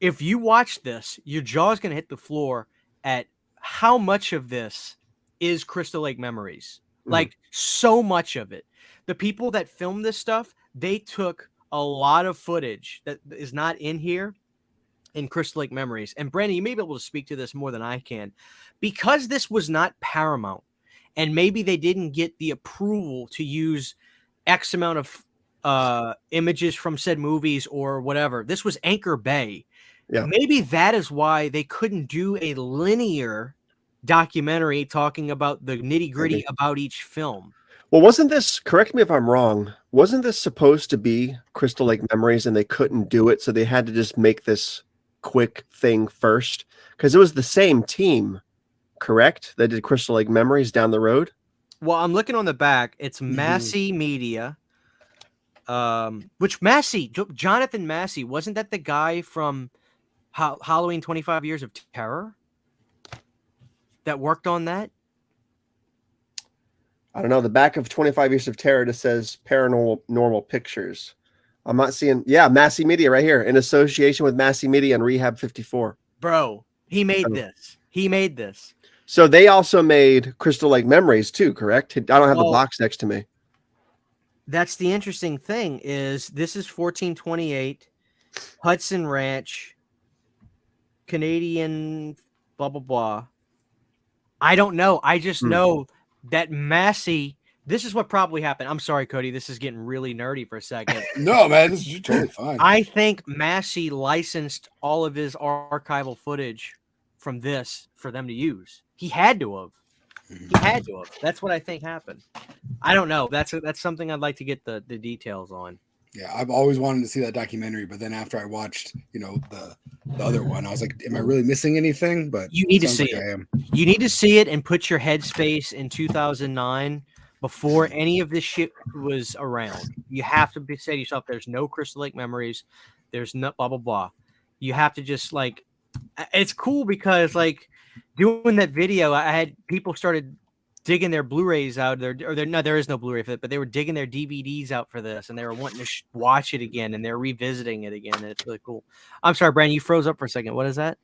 if you watch this, your jaw's going to hit the floor at how much of this is Crystal Lake Memories. Like, so much of it. The people that filmed this stuff, they took a lot of footage that is not in here in Crystal Lake Memories. And Brandon, you may be able to speak to this more than I can. Because this was not Paramount, and maybe they didn't get the approval to use X amount of images from said movies or whatever. This was Anchor Bay. Yeah. Maybe that is why they couldn't do a linear documentary talking about the nitty-gritty about each film. Well, wasn't this, correct me if I'm wrong, wasn't this supposed to be Crystal Lake Memories and they couldn't do it, so they had to just make this quick thing first? Because it was the same team, correct, that did Crystal Lake Memories down the road? Well, I'm looking on the back. It's Massey Media. Which Massey, Jonathan Massey, wasn't that the guy from Halloween 25 Years of Terror that worked on that? I don't know. The back of 25 Years of Terror just says Paranormal Pictures. I'm not seeing. Yeah, Massey Media right here in association with Massey Media and Rehab 54. Bro, he made this. He made this. So they also made Crystal Lake Memories too, correct? I don't have the box next to me. That's the interesting thing is this is 1428 Hudson Ranch, Canadian, blah, blah, blah. I don't know. I just know that Massey, this is what probably happened. I'm sorry, Cody. This is getting really nerdy for a second. No, man, this is totally fine. I think Massey licensed all of his archival footage from this for them to use. He had to have. He had to have. That's what I think happened. I don't know. That's something I'd like to get the details on. Yeah, I've always wanted to see that documentary, but then after I watched, the other one, I was like, am I really missing anything? But you need to see it. You need to see it and put your headspace in 2009 before any of this shit was around. You have to say to yourself, there's no Crystal Lake Memories. There's no blah, blah, blah. You have to just it's cool because doing that video, I had people started digging their Blu-rays out there, there is no Blu-ray for it, but they were digging their DVDs out for this, and they were wanting to watch it again, and they're revisiting it again, and it's really cool. I'm sorry, Brandon, you froze up for a second. What is that?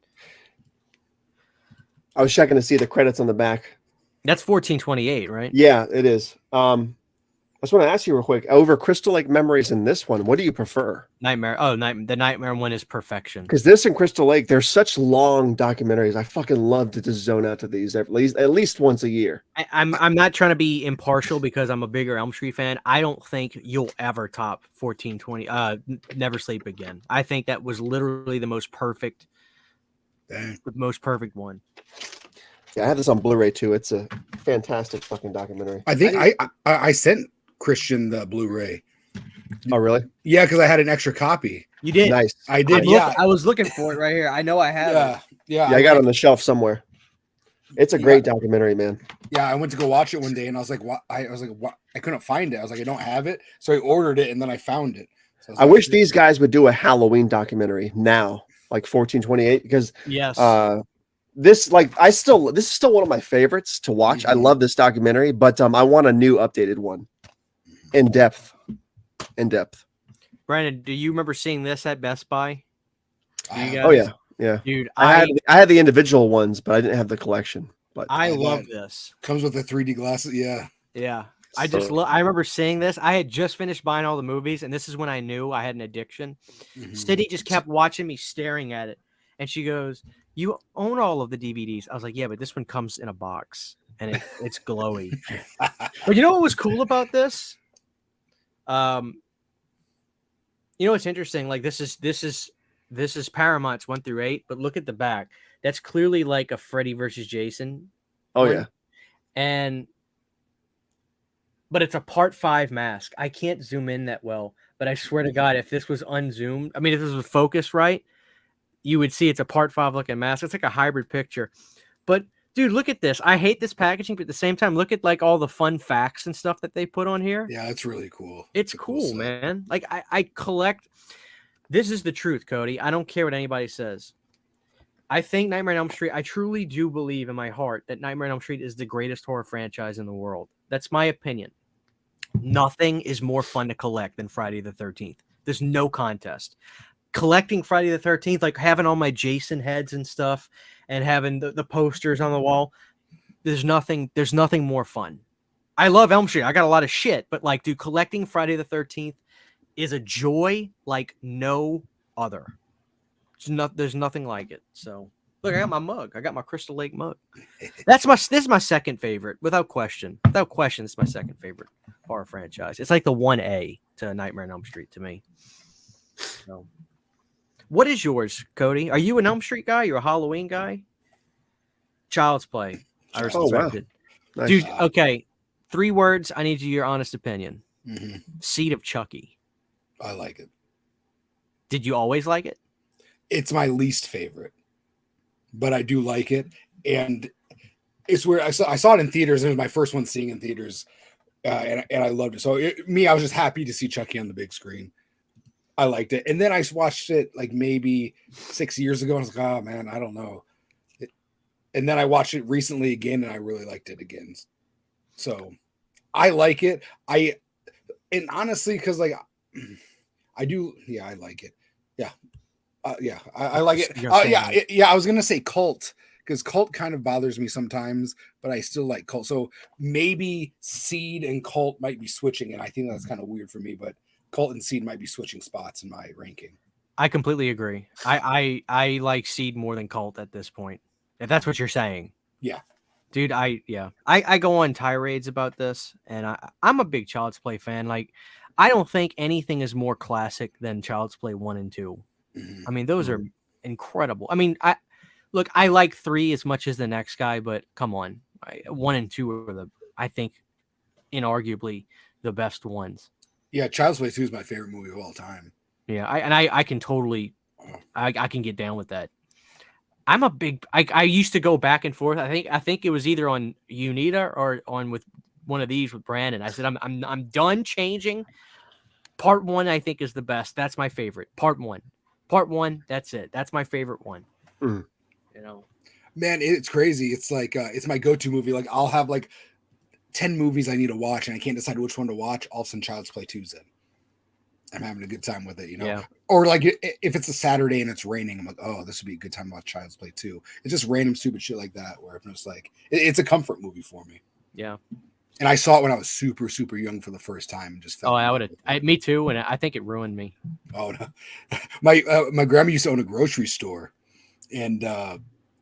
I was checking to see the credits on the back. That's 1428, right? Yeah, it is. I just want to ask you real quick, over Crystal Lake Memories and this one, what do you prefer? Nightmare. Oh, the Nightmare one is perfection. Because this and Crystal Lake, they're such long documentaries. I fucking love to just zone out to these at least once a year. I'm not trying to be impartial because I'm a bigger Elm Street fan. I don't think you'll ever top 1420. Never Sleep Again. I think that was literally the most perfect. The most perfect one. Yeah, I have this on Blu-ray too. It's a fantastic fucking documentary. I think I sent Christian the Blu-ray. Oh, really? Yeah, because I had an extra copy. You did? Nice. I did. I was looking for it right here. I know I have it. Yeah, I got it on the shelf somewhere. It's a great documentary, man. Yeah, I went to go watch it one day, and I was like, "What?" I was like, "What?" I couldn't find it. I was like, "I don't have it," so I ordered it, and then I found it. So I wish these guys would do a Halloween documentary now, like 1428, because yes. This is still one of my favorites to watch. I love this documentary, but I want a new updated one. In depth. Brandon, do you remember seeing this at Best Buy? Oh yeah. Dude, I had the individual ones, but I didn't have the collection. But I love this. Comes with the 3D glasses. Yeah. Yeah. I remember seeing this. I had just finished buying all the movies, and this is when I knew I had an addiction. City just kept watching me staring at it. And she goes, "You own all of the DVDs." I was like, "Yeah, but this one comes in a box and it's glowy." But you know what was cool about this? You know what's interesting? Like this is Paramount's 1 through 8, but look at the back. That's clearly like a Freddy versus Jason. Oh yeah. But it's a part 5 mask. I can't zoom in that well, but I swear to God, if this was unzoomed, I mean, if this was focused right, you would see it's a part 5 looking mask. It's like a hybrid picture. But dude, look at this. I hate this packaging, but at the same time, look at like all the fun facts and stuff that they put on here. Yeah, it's really cool. It's cool, man. Like I collect. This is the truth, Cody. I don't care what anybody says. I think Nightmare on Elm Street, I truly do believe in my heart that Nightmare on Elm Street is the greatest horror franchise in the world. That's my opinion. Nothing is more fun to collect than Friday the 13th. There's no contest. Collecting Friday the 13th, like having all my Jason heads and stuff and having the posters on the wall, there's nothing more fun. I love Elm Street. I got a lot of shit, but like, dude, collecting Friday the 13th is a joy like no other. There's nothing like it. So look, I got my mug. I got my Crystal Lake mug. This is my second favorite, without question. Without question, it's my second favorite horror franchise. It's like the 1A to Nightmare on Elm Street to me. So, what is yours, Cody? Are you an Elm Street guy? You're a Halloween guy? Child's Play. I respect it. Nice. Dude, okay. 3 words. I need your honest opinion. Seed of Chucky. I like it. Did you always like it? It's my least favorite, but I do like it. And it's where I saw it in theaters. It was my first one seeing in theaters, and I loved it. So I was just happy to see Chucky on the big screen. I liked it. And then I watched it like maybe 6 years ago, and I was like, oh man, I don't know. And then I watched it recently again, and I really liked it again. So I like it. And honestly, because like I do, yeah, I like it. Yeah. I like it. Yeah. I was gonna say Cult, because Cult kind of bothers me sometimes, but I still like Cult. So maybe Seed and Cult might be switching, and I think that's kind of weird for me. But Cult and Seed might be switching spots in my ranking. I completely agree. I like Seed more than Cult at this point. If that's what you're saying. Yeah. Dude, I go on tirades about this, and I'm a big Child's Play fan. Like, I don't think anything is more classic than Child's Play 1 and 2. I mean, those are incredible. I mean, I like 3 as much as the next guy, but come on, 1 and 2 are I think, inarguably the best ones. Yeah, Child's Play 2 is my favorite movie of all time. Yeah, I can totally, I can get down with that. I'm a big. I used to go back and forth. I think it was either on Unita or on with one of these with Brandon. I said I'm done changing. Part 1 I think is the best. That's my favorite. Part 1. That's it. That's my favorite one. Mm. Man, it's crazy. It's like it's my go-to movie. Like I'll have like 10 movies I need to watch, and I can't decide which one to watch. All of a sudden, Child's Play 2's in. I'm having a good time with it, Yeah. Or like if it's a Saturday and it's raining, I'm like, oh, this would be a good time to watch Child's Play 2. It's just random stupid shit like that where I'm just like, it's a comfort movie for me. Yeah. And I saw it when I was super, super young for the first time. And just felt I would have. Me too, and I think it ruined me. Oh no, my grandma used to own a grocery store, and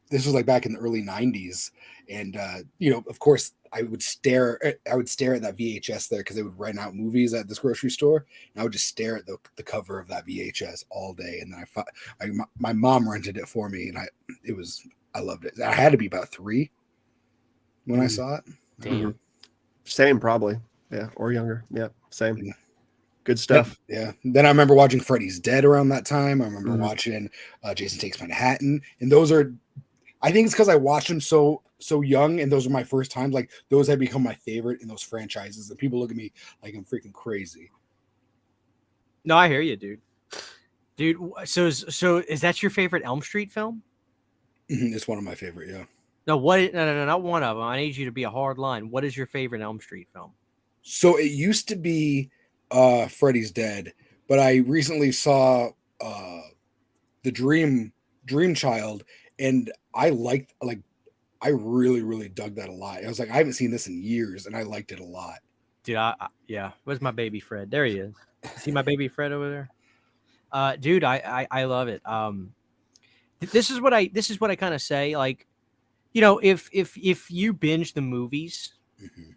this was like back in the early '90s. And of course, I would stare at that VHS there because they would rent out movies at this grocery store, and I would just stare at the cover of that VHS all day. And then my mom rented it for me, and I loved it. I had to be about 3 when I saw it. Damn. Same, probably. Yeah, or younger. Yeah, same. Yeah. Good stuff. Yeah. Then I remember watching Freddy's Dead around that time. I remember watching Jason Takes Manhattan, and those are. I think it's because I watched them so young, and those were my first times. Like those have become my favorite in those franchises, and people look at me like I'm freaking crazy. No, I hear you, dude. Dude, so is that your favorite Elm Street film? It's one of my favorite, yeah. No, no, not one of them. I need you to be a hard line. What is your favorite Elm Street film? So it used to be Freddy's Dead, but I recently saw the Dream Child, and I really dug that a lot. I was like, I haven't seen this in years, and I liked it a lot. Dude, yeah. Where's my baby Fred? There he is. See my baby Fred over there? Dude, I love it. This is what I kind of say. Like, you know, if you binge the movies,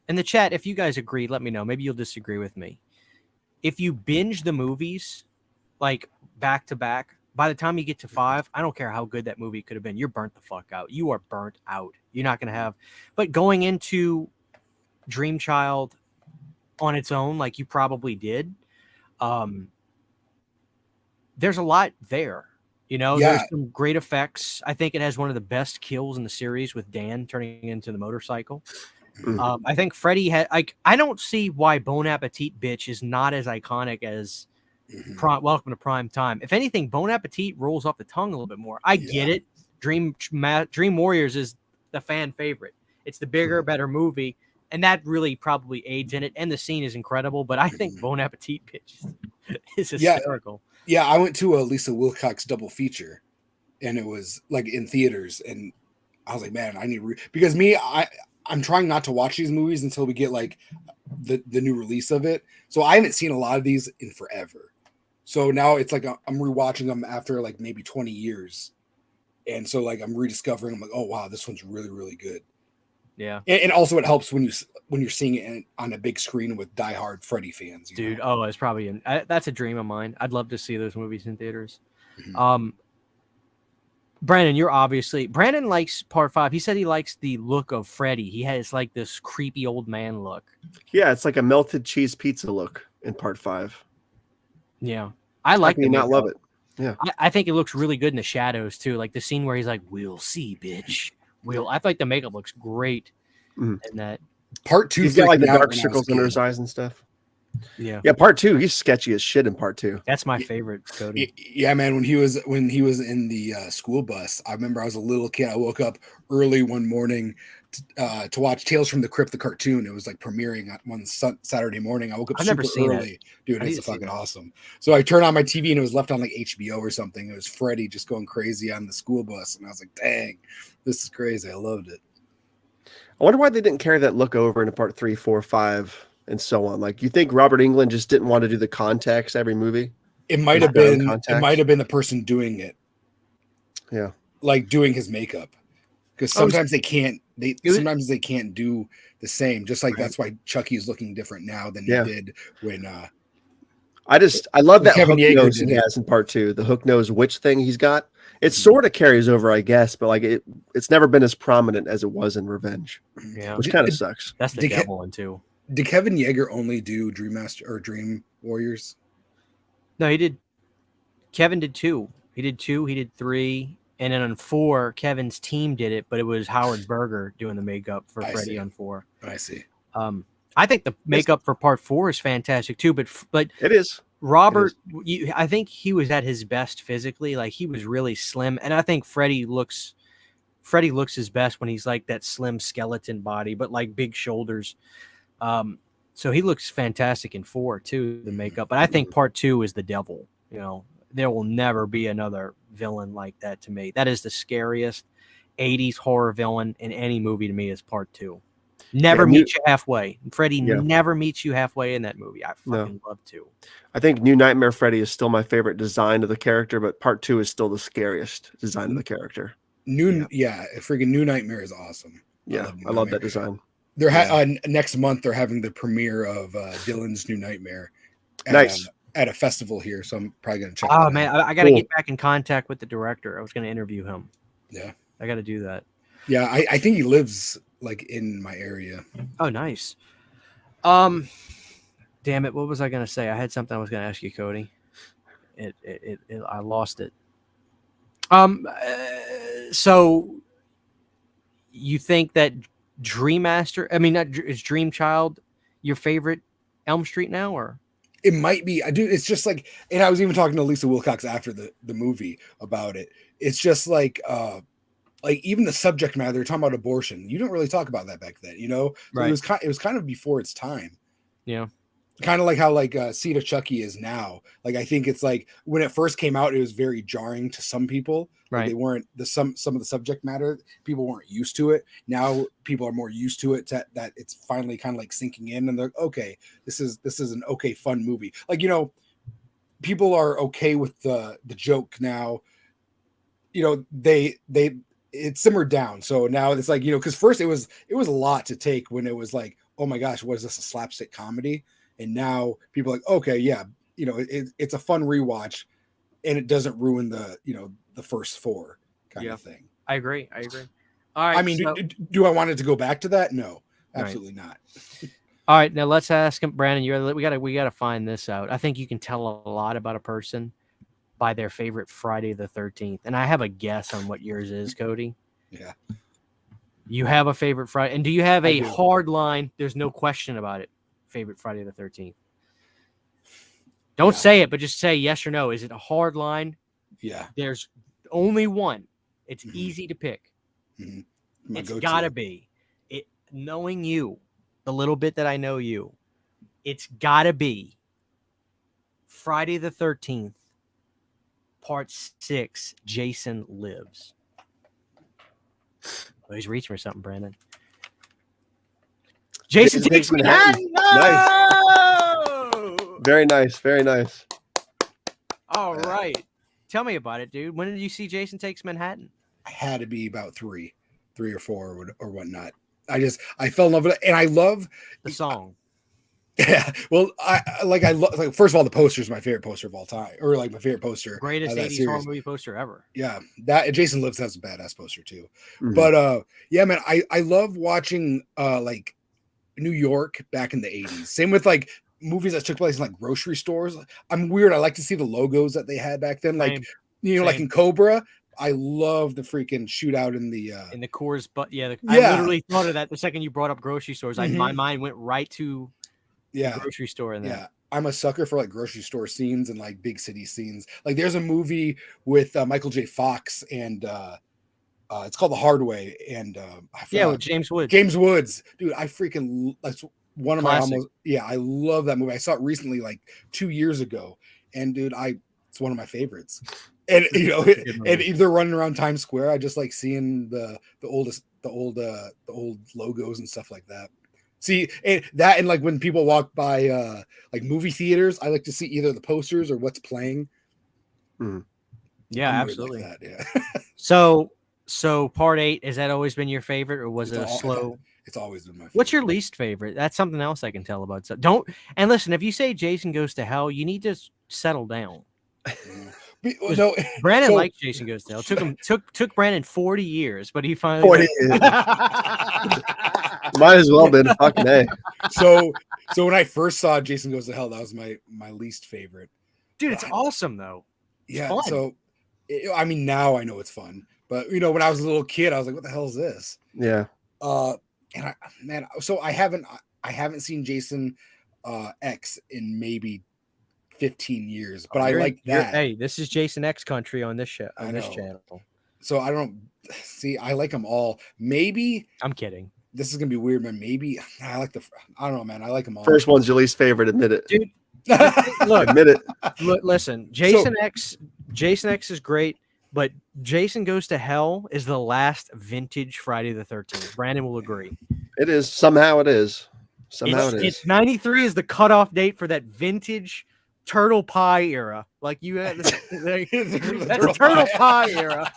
in the chat, if you guys agree, let me know. Maybe you'll disagree with me. If you binge the movies like back to back, by the time you get to 5, I don't care how good that movie could have been. You're burnt the fuck out. You are burnt out. You're not going to have. But going into Dream Child on its own, like you probably did, there's a lot there. You know, there's some great effects. I think it has one of the best kills in the series with Dan turning into the motorcycle. I think Freddy had, like, I don't see why Bon Appetit bitch is not as iconic as Welcome to Prime Time. If anything, Bon Appetit rolls off the tongue a little bit more. I get it. Dream Warriors is the fan favorite. It's the bigger, better movie, and that really probably aids in it. And the scene is incredible. But I think Bon Appetit bitch is hysterical. Yeah, I went to a Lisa Wilcox double feature, and it was like in theaters, and I was like, man, I need because I'm trying not to watch these movies until we get like the new release of it. So I haven't seen a lot of these in forever. So now it's like I'm rewatching them after like maybe 20 years. And so like I'm rediscovering, I'm like, oh wow, this one's really, really good. Yeah. And also it helps when you're seeing it on a big screen with diehard Freddy fans. Dude, oh, it's probably that's a dream of mine. I'd love to see those movies in theaters. Brandon, Brandon likes part 5. He said he likes the look of Freddy. He has like this creepy old man look. Yeah, it's like a melted cheese pizza look in part 5. Yeah. I like it. Not love it. Yeah. I think it looks really good in the shadows too. Like the scene where he's like, "We'll see, bitch. I think the makeup looks great in that. Part 2, he's got like the dark circles under his eyes and stuff. Yeah. Yeah, part 2, he's sketchy as shit in part 2. That's my favorite, Cody. Yeah, man. When he was in the school bus, I remember I was a little kid. I woke up early one morning to watch Tales from the Crypt, the cartoon. It was like premiering on one Saturday morning. I woke up super early. Dude, it's fucking awesome. So I turned on my TV and it was left on like HBO or something. It was Freddy just going crazy on the school bus. And I was like, dang, this is crazy. I loved it. I wonder why they didn't carry that look over into part 3, 4, 5, and so on. Like, you think Robert Englund just didn't want to do the contacts every movie? It might have been the person doing it. Yeah. Like doing his makeup. Because sometimes they can't do the same. Just like that's why Chucky's looking different now than he did when I love that Kevin hook Yeager nose he has in part 2. The hook nose witch thing he's got. It sort of carries over, I guess, but like it's never been as prominent as it was in Revenge. Yeah. Which kind of sucks. That's the devil one too. Did Kevin Yeager only do Dream Warriors? No, he did. Kevin did 2. He did 2. He did 3. And then on 4, Kevin's team did it, but it was Howard Berger doing the makeup for Freddy on 4. I see. I think the makeup for part 4 is fantastic too, but it is. Robert, I think he was at his best physically. Like he was really slim, and I think Freddy looks his best when he's like that slim skeleton body, but like big shoulders. So he looks fantastic in 4 too, the makeup. But I think part 2 is the devil. You know, there will never be another villain like that to me. That is the scariest 80s horror villain in any movie to me is part 2. Never meets you halfway. Freddy never meets you halfway in that movie. I fucking love 2. I think New Nightmare Freddy is still my favorite design of the character, but part 2 is still the scariest design of the character. Freaking New Nightmare is awesome. Yeah, I love that design. They're next month they're having the premiere of Dylan's New Nightmare at a festival here, so I'm probably gonna check. Oh man, I gotta get back in contact with the director. I was gonna interview him. Yeah, I gotta do that. Yeah, I think he lives like in my area. Oh, nice. Damn it, what was I gonna say? I had something I was gonna ask you, Cody. I lost it. So you think that is Dream Child your favorite Elm Street now, or? It might be. I do. It's just like, and I was even talking to Lisa Wilcox after the movie about it. It's just like even the subject matter, they're talking about abortion. You don't really talk about that back then, you know? So right. It was kind of before its time. Yeah. kind of like how like Seed of Chucky is now. Like I think it's like when it first came out, it was very jarring to some people. Like, Right. they weren't some of the subject matter. People weren't used to it. Now people are more used to it. That it's finally kind of like sinking in, and they're like, okay, this is an okay fun movie. Like people are okay with the joke now. It simmered down. So now it's like because first it was a lot to take when it was like, oh my gosh, what is this, a slapstick comedy? And now people are like, okay, yeah, it's a fun rewatch, and it doesn't ruin the the first four kind of thing. I agree. All right. I mean, do I want it to go back to that? No, absolutely not. All right, now let's ask him, Brandon. We gotta find this out. I think you can tell a lot about a person by their favorite Friday the 13th, and I have a guess on what yours is, Cody. Yeah. You have a favorite Friday, and do you have a hard line? There's no question about it. Favorite Friday the 13th. Don't say it, but just say yes or no. Is it a hard line? Yeah. There's only one. It's easy to pick. Mm-hmm. It's gotta be. Knowing you, the little bit that I know you, it's gotta be Friday the 13th, Part 6. Jason Lives. Oh, he's reaching for something, Brandon. Jason Takes Manhattan. Nice. Very nice. Very nice. All right. Tell me about it, dude. When did you see Jason Takes Manhattan? I had to be about three or four or whatnot. I fell in love with it, and I love the song. Yeah, well, I love first of all, the poster is my favorite poster of all time, or like my favorite poster, greatest 80s horror movie poster ever. Yeah, that Jason Lives has a badass poster too. But yeah, man, I love watching like New York back in the 80s. Same with like movies that took place in like grocery stores. I'm weird. I like to see the logos that they had back then, like like in Cobra. I love the freaking shootout in the Coors, but I literally thought of that the second you brought up grocery stores. My mind went right to the grocery store. And I'm a sucker for like grocery store scenes and like big city scenes. Like there's a movie with Michael J. Fox and it's called The Hard Way, and with James Woods. James Woods, dude, I freaking that's one of Classic. I love that movie. I saw it recently, like 2 years ago, and dude, it's one of my favorites. And and if they're running around Times Square, I just like seeing the old logos and stuff like that. See, and like when people walk by like movie theaters, I like to see either the posters or what's playing. Yeah, absolutely. Like that, yeah. So Part 8, has that always been your favorite, or was it slow? It's always been my favorite. What's your least favorite? That's something else I can tell about. So and listen, if you say Jason Goes to Hell, you need to settle down. No, Brandon liked Jason Goes to Hell. Took Brandon 40 years, but he finally 40 years. Might as well been fucking A. So when I first saw Jason Goes to Hell, that was my least favorite. Dude, it's awesome though. Yeah. So I mean, now I know it's fun, but when I was a little kid, I was like, "What the hell is this?" Yeah. And I haven't seen Jason X in maybe 15 years, but I like that. Hey, this is Jason X country on this show, on this channel. So I don't see. I like them all. Maybe I'm kidding. This is gonna be weird, man. Maybe I don't know, man. I like them all. First one's your least favorite. Admit it, dude. Look, admit it. Listen, Jason X is great, but Jason Goes to Hell is the last vintage Friday the 13th. Brandon will agree. It is. Somehow it is. It's 93 is the cutoff date for that vintage turtle pie era. Like you had that's the turtle pie era.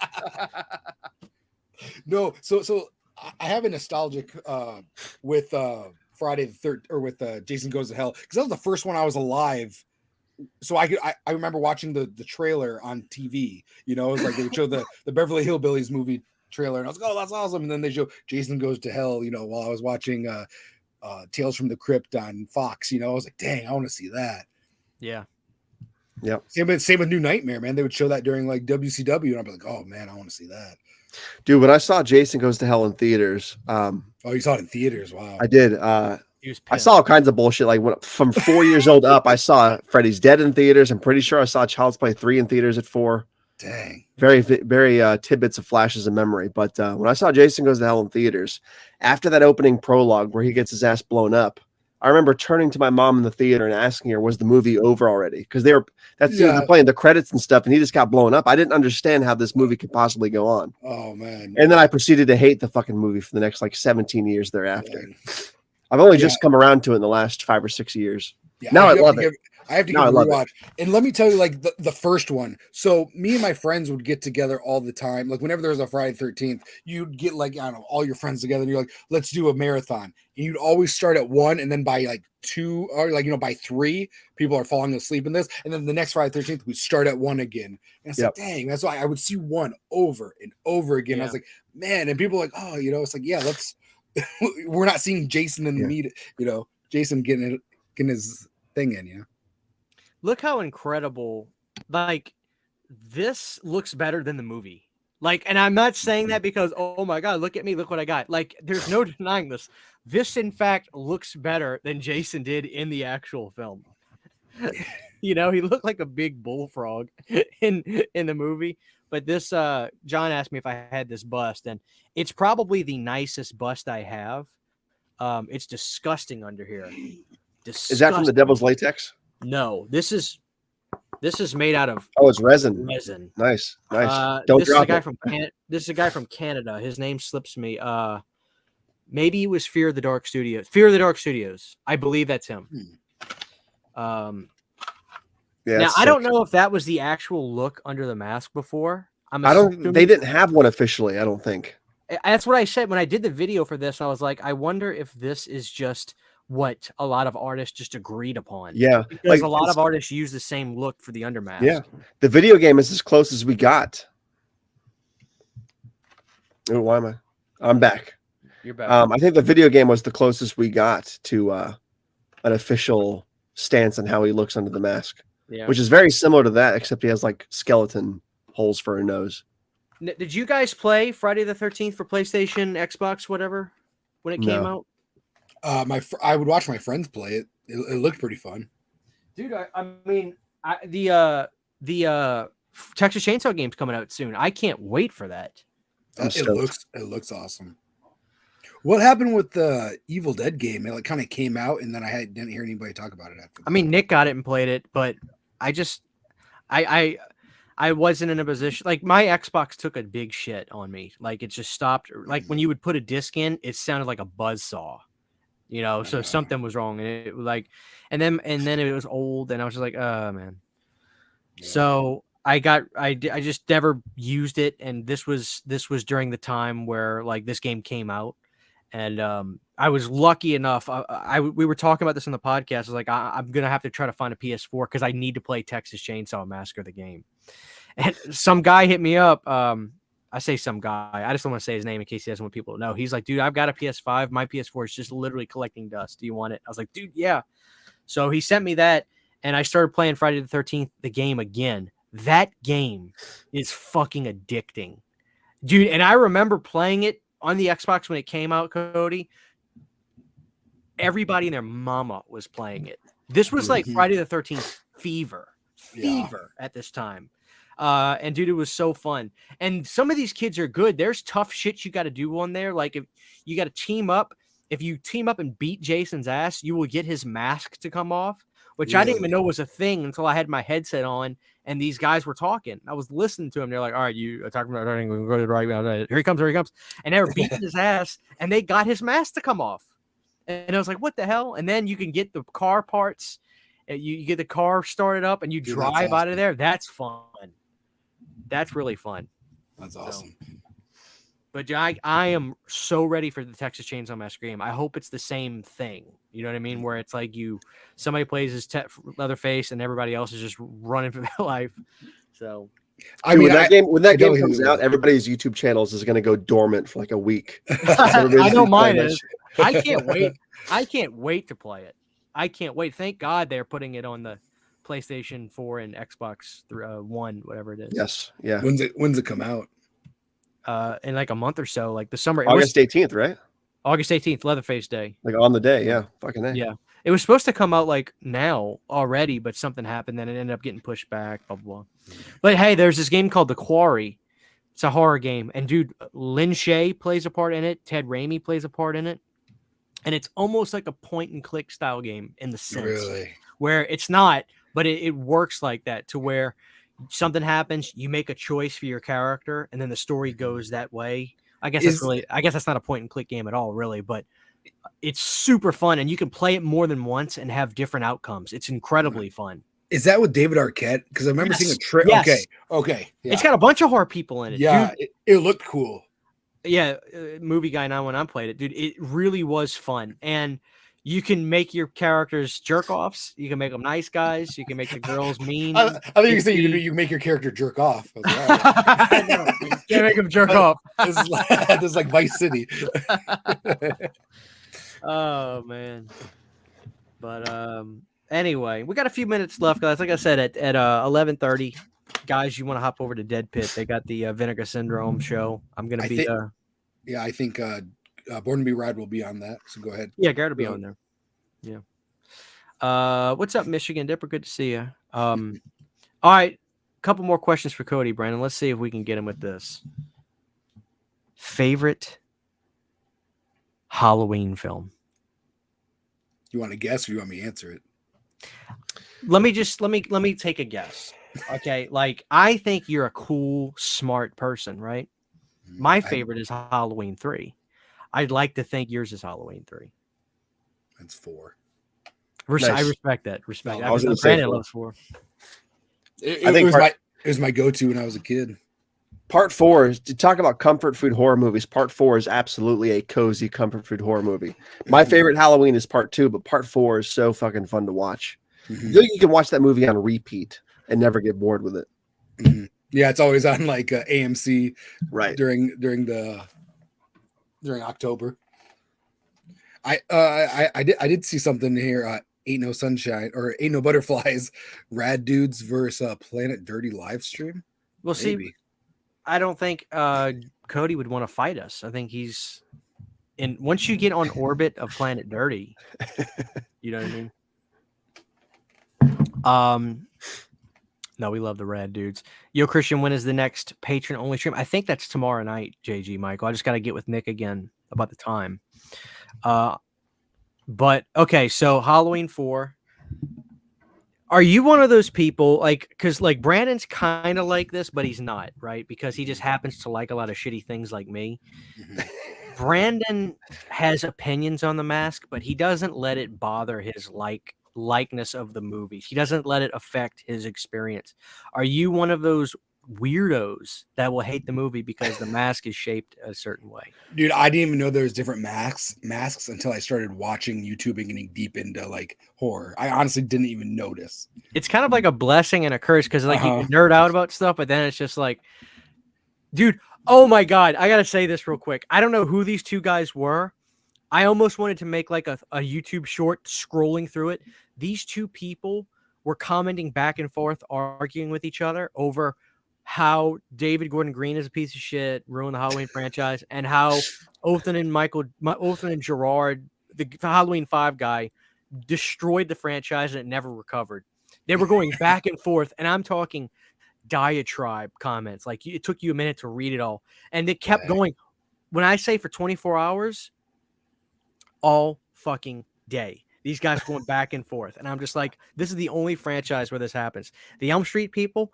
No, so I have a nostalgic with Friday the 13th, or with Jason Goes to Hell, because that was the first one I was alive. So I remember watching the trailer on TV. It was like they would show the Beverly Hillbillies movie trailer, and I was like, oh, that's awesome. And then they show Jason Goes to Hell, while I was watching Tales from the Crypt on Fox. I was like, dang, I want to see that. Yeah. Yep. Same with New Nightmare, man. They would show that during like WCW, and I'd be like, oh man, I want to see that. Dude, when I saw Jason Goes to Hell in theaters, oh, you saw it in theaters? Wow. I did. I saw all kinds of bullshit. Like from 4 years old up, I saw Freddy's Dead in theaters. I'm pretty sure I saw Child's Play 3 in theaters at 4. Dang. Very, very tidbits of flashes of memory. But when I saw Jason Goes to Hell in theaters, after that opening prologue where he gets his ass blown up, I remember turning to my mom in the theater and asking her, was the movie over already? Because they're Yeah. playing the credits and stuff, and he just got blown up. I didn't understand how this movie could possibly go on. Oh man. And then I proceeded to hate the fucking movie for the next like 17 years thereafter. Man. I've only just come around to it in the last 5 or 6 years. Yeah, Now I love it. I have to Now give I a love it. rewatch. And let me tell you, like the first one. So me and my friends would get together all the time. Like whenever there was a Friday 13th, you'd get like, I don't know, all your friends together and you're like, let's do a marathon. And you'd always start at 1, and then by like 2 or like, by 3, people are falling asleep in this. And then the next Friday 13th, we start at 1 again. And it's like, dang, that's why I would see 1 over and over again. Yeah. I was like, man, and people are like, oh, it's like, yeah, let's we're not seeing Jason in the meet, Jason getting his thing in, Look how incredible, like, this looks better than the movie. Like, and I'm not saying that because, oh my God, look at me, look what I got. Like, there's no denying this. This, in fact, looks better than Jason did in the actual film. He looked like a big bullfrog in the movie. But this, John asked me if I had this bust, and it's probably the nicest bust I have. It's disgusting under here. Disgusting. Is that from the Devil's Latex? No, this is made out of it's resin. Nice. Don't this drop it. This is a guy from Canada. His name slips me. Maybe it was Fear of the Dark Studios. I believe that's him. Yeah. Now I don't know if that was the actual look under the mask before. They didn't have one officially, I don't think. That's what I said when I did the video for this. I was like, I wonder if this is just what a lot of artists just agreed upon. Yeah. Because a lot of artists use the same look for the undermask. Yeah. The video game is as close as we got. Oh, why am I? I'm back. You're back. I think the video game was the closest we got to an official stance on how he looks under the mask. Yeah. Which is very similar to that, except he has like skeleton holes for a nose. Did you guys play Friday the 13th for PlayStation, Xbox, whatever, when it came out? I would watch my friends play it. It looked pretty fun, dude. The Texas Chainsaw game's coming out soon. I can't wait for that. It looks awesome. What happened with the Evil Dead game? It kind of came out, and then didn't hear anybody talk about it after. I mean, Nick got it and played it, but I wasn't in a position. Like, my Xbox took a big shit on me. Like, it just stopped. Like, when you would put a disc in, it sounded like a buzzsaw. So something was wrong, and it was like, and then it was old, and I was just like, oh man. Yeah. So I just never used it, and this was during the time where like this game came out, and I was lucky enough. We were talking about this on the podcast. I was like, I'm gonna have to try to find a PS4 because I need to play Texas Chainsaw Massacre the game. And some guy hit me up. I say some guy. I just don't want to say his name in case he doesn't want people to know. He's like, dude, I've got a PS5. My PS4 is just literally collecting dust. Do you want it? I was like, dude, yeah. So he sent me that, and I started playing Friday the 13th, the game again. That game is fucking addicting, dude. And I remember playing it on the Xbox when it came out, Cody. Everybody and their mama was playing it. This was like Friday the 13th fever at this time. And dude, it was so fun. And some of these kids are good. There's tough shit you got to do on there. Like, if you got to team up, if you team up and beat Jason's ass, you will get his mask to come off, which I didn't even know was a thing until I had my headset on and these guys were talking. I was listening to them. They're like, all right, you talking about right. Here he comes. And they were beating his ass and they got his mask to come off. And I was like, what the hell? And then you can get the car parts. You get the car started up and you drive out of there. That's fun. That's really fun. That's awesome. But I am so ready for the Texas Chainsaw Massacre game. I hope it's the same thing. You know what I mean? Where it's like somebody plays as Leatherface and everybody else is just running for their life. So, when that game comes out, everybody's YouTube channels is going to go dormant for like a week. I know mine is. I can't wait. I can't wait to play it. I can't wait. Thank God they're putting it on the PlayStation 4 and Xbox One, whatever it is. Yes. Yeah. When's it come out? In like a month or so, like the summer. August 18th, right? August 18th, Leatherface Day. Like on the day, yeah. Fucking day. Yeah. It was supposed to come out like now already, but something happened, then it ended up getting pushed back, blah, blah, blah. But hey, there's this game called The Quarry. It's a horror game. And dude, Lin Shaye plays a part in it. Ted Raimi plays a part in it. and it's almost like a point and click style game in the sense Really? where it's not, but it works like that to where something happens, you make a choice for your character, and then the story goes that way. I guess that's not a point and click game at all, really, but it's super fun, and you can play it more than once and have different outcomes. It's incredibly fun. Is that with David Arquette? Because I remember seeing a trailer. Yes. Okay. Yeah. It's got a bunch of horror people in it. Yeah, dude. it looked cool. Yeah, movie guy now when I played it, dude, it really was fun. And you can make your characters jerk offs. You can make them nice guys. You can make the girls mean. I think you say you can make your character jerk off. I was like, all right. Can't make them jerk off. This is like Vice City. Oh man. But anyway, we got a few minutes left, guys. Like I said, at 11:30, guys, you want to hop over to Dead Pit? They got the Vinegar Syndrome show. I'm gonna be there. Yeah, I think Born to Be Rad will be on that. So go ahead. Yeah, Garrett will be on there. Yeah. What's up, Michigan Dipper? Good to see you. All right, couple more questions for Cody, Brandon. Let's see if we can get him with this. Favorite Halloween film? You want to guess, or you want me to answer it? Let me take a guess. Okay, like I think you're a cool, smart person, right? My favorite is Halloween 3. I'd like to think yours is Halloween 3. That's 4. Nice. I respect that. Respect. I was going to say Brandon loves 4. It was my go-to when I was a kid. Part 4 is to talk about comfort food horror movies. Part 4 is absolutely a cozy comfort food horror movie. My favorite Halloween is Part 2, but Part 4 is so fucking fun to watch. You can watch that movie on repeat and never get bored with it. Yeah, it's always on like AMC right during October. I did see something here. Ain't No Sunshine or Ain't No Butterflies, Rad Dudes versus Planet Dirty live stream. Well, see, I don't think Cody would want to fight us. I think he's in. Once you get on orbit of Planet Dirty, you know what I mean. No, we love the Rad Dudes. Yo, Christian, when is the next patron only stream? I think that's tomorrow night, JG Michael. I just got to get with Nick again about the time. But okay, so Halloween 4. Are you one of those people because Brandon's kind of like this, but he's not, right? Because he just happens to like a lot of shitty things like me. Brandon has opinions on The Mask, but he doesn't let it bother his likeness of the movies. He doesn't let it affect his experience. Are you one of those weirdos that will hate the movie because the mask is shaped a certain way? Dude, I didn't even know there was different masks until I started watching YouTube and getting deep into like horror. I honestly didn't even notice. It's kind of like a blessing and a curse because you can nerd out about stuff, but then it's just like, dude, oh my God, I gotta say this real quick. I don't know who these two guys were. I almost wanted to make like a YouTube short scrolling through it. These two people were commenting back and forth, arguing with each other over how David Gordon Green is a piece of shit, ruined the Halloween franchise, and how Othan and Gerard, the Halloween 5 guy, destroyed the franchise and it never recovered. They were going back and forth, and I'm talking diatribe comments. Like it took you a minute to read it all, and it kept going. When I say for 24 hours, all fucking day. These guys going back and forth. And I'm just like, this is the only franchise where this happens. The Elm Street people,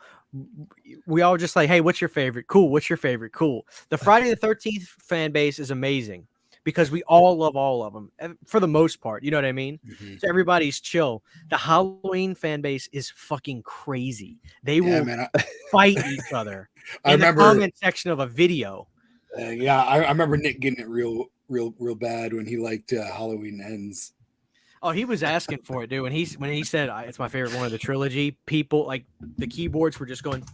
we all just like, hey, what's your favorite? Cool. What's your favorite? Cool. The Friday the 13th fan base is amazing because we all love all of them for the most part. You know what I mean? So everybody's chill. The Halloween fan base is fucking crazy. They will fight each other in the comment section of a video. I remember Nick getting it real bad when he liked Halloween Ends. Oh, he was asking for it, dude. When he said it's my favorite one of the trilogy, people like the keyboards were just going,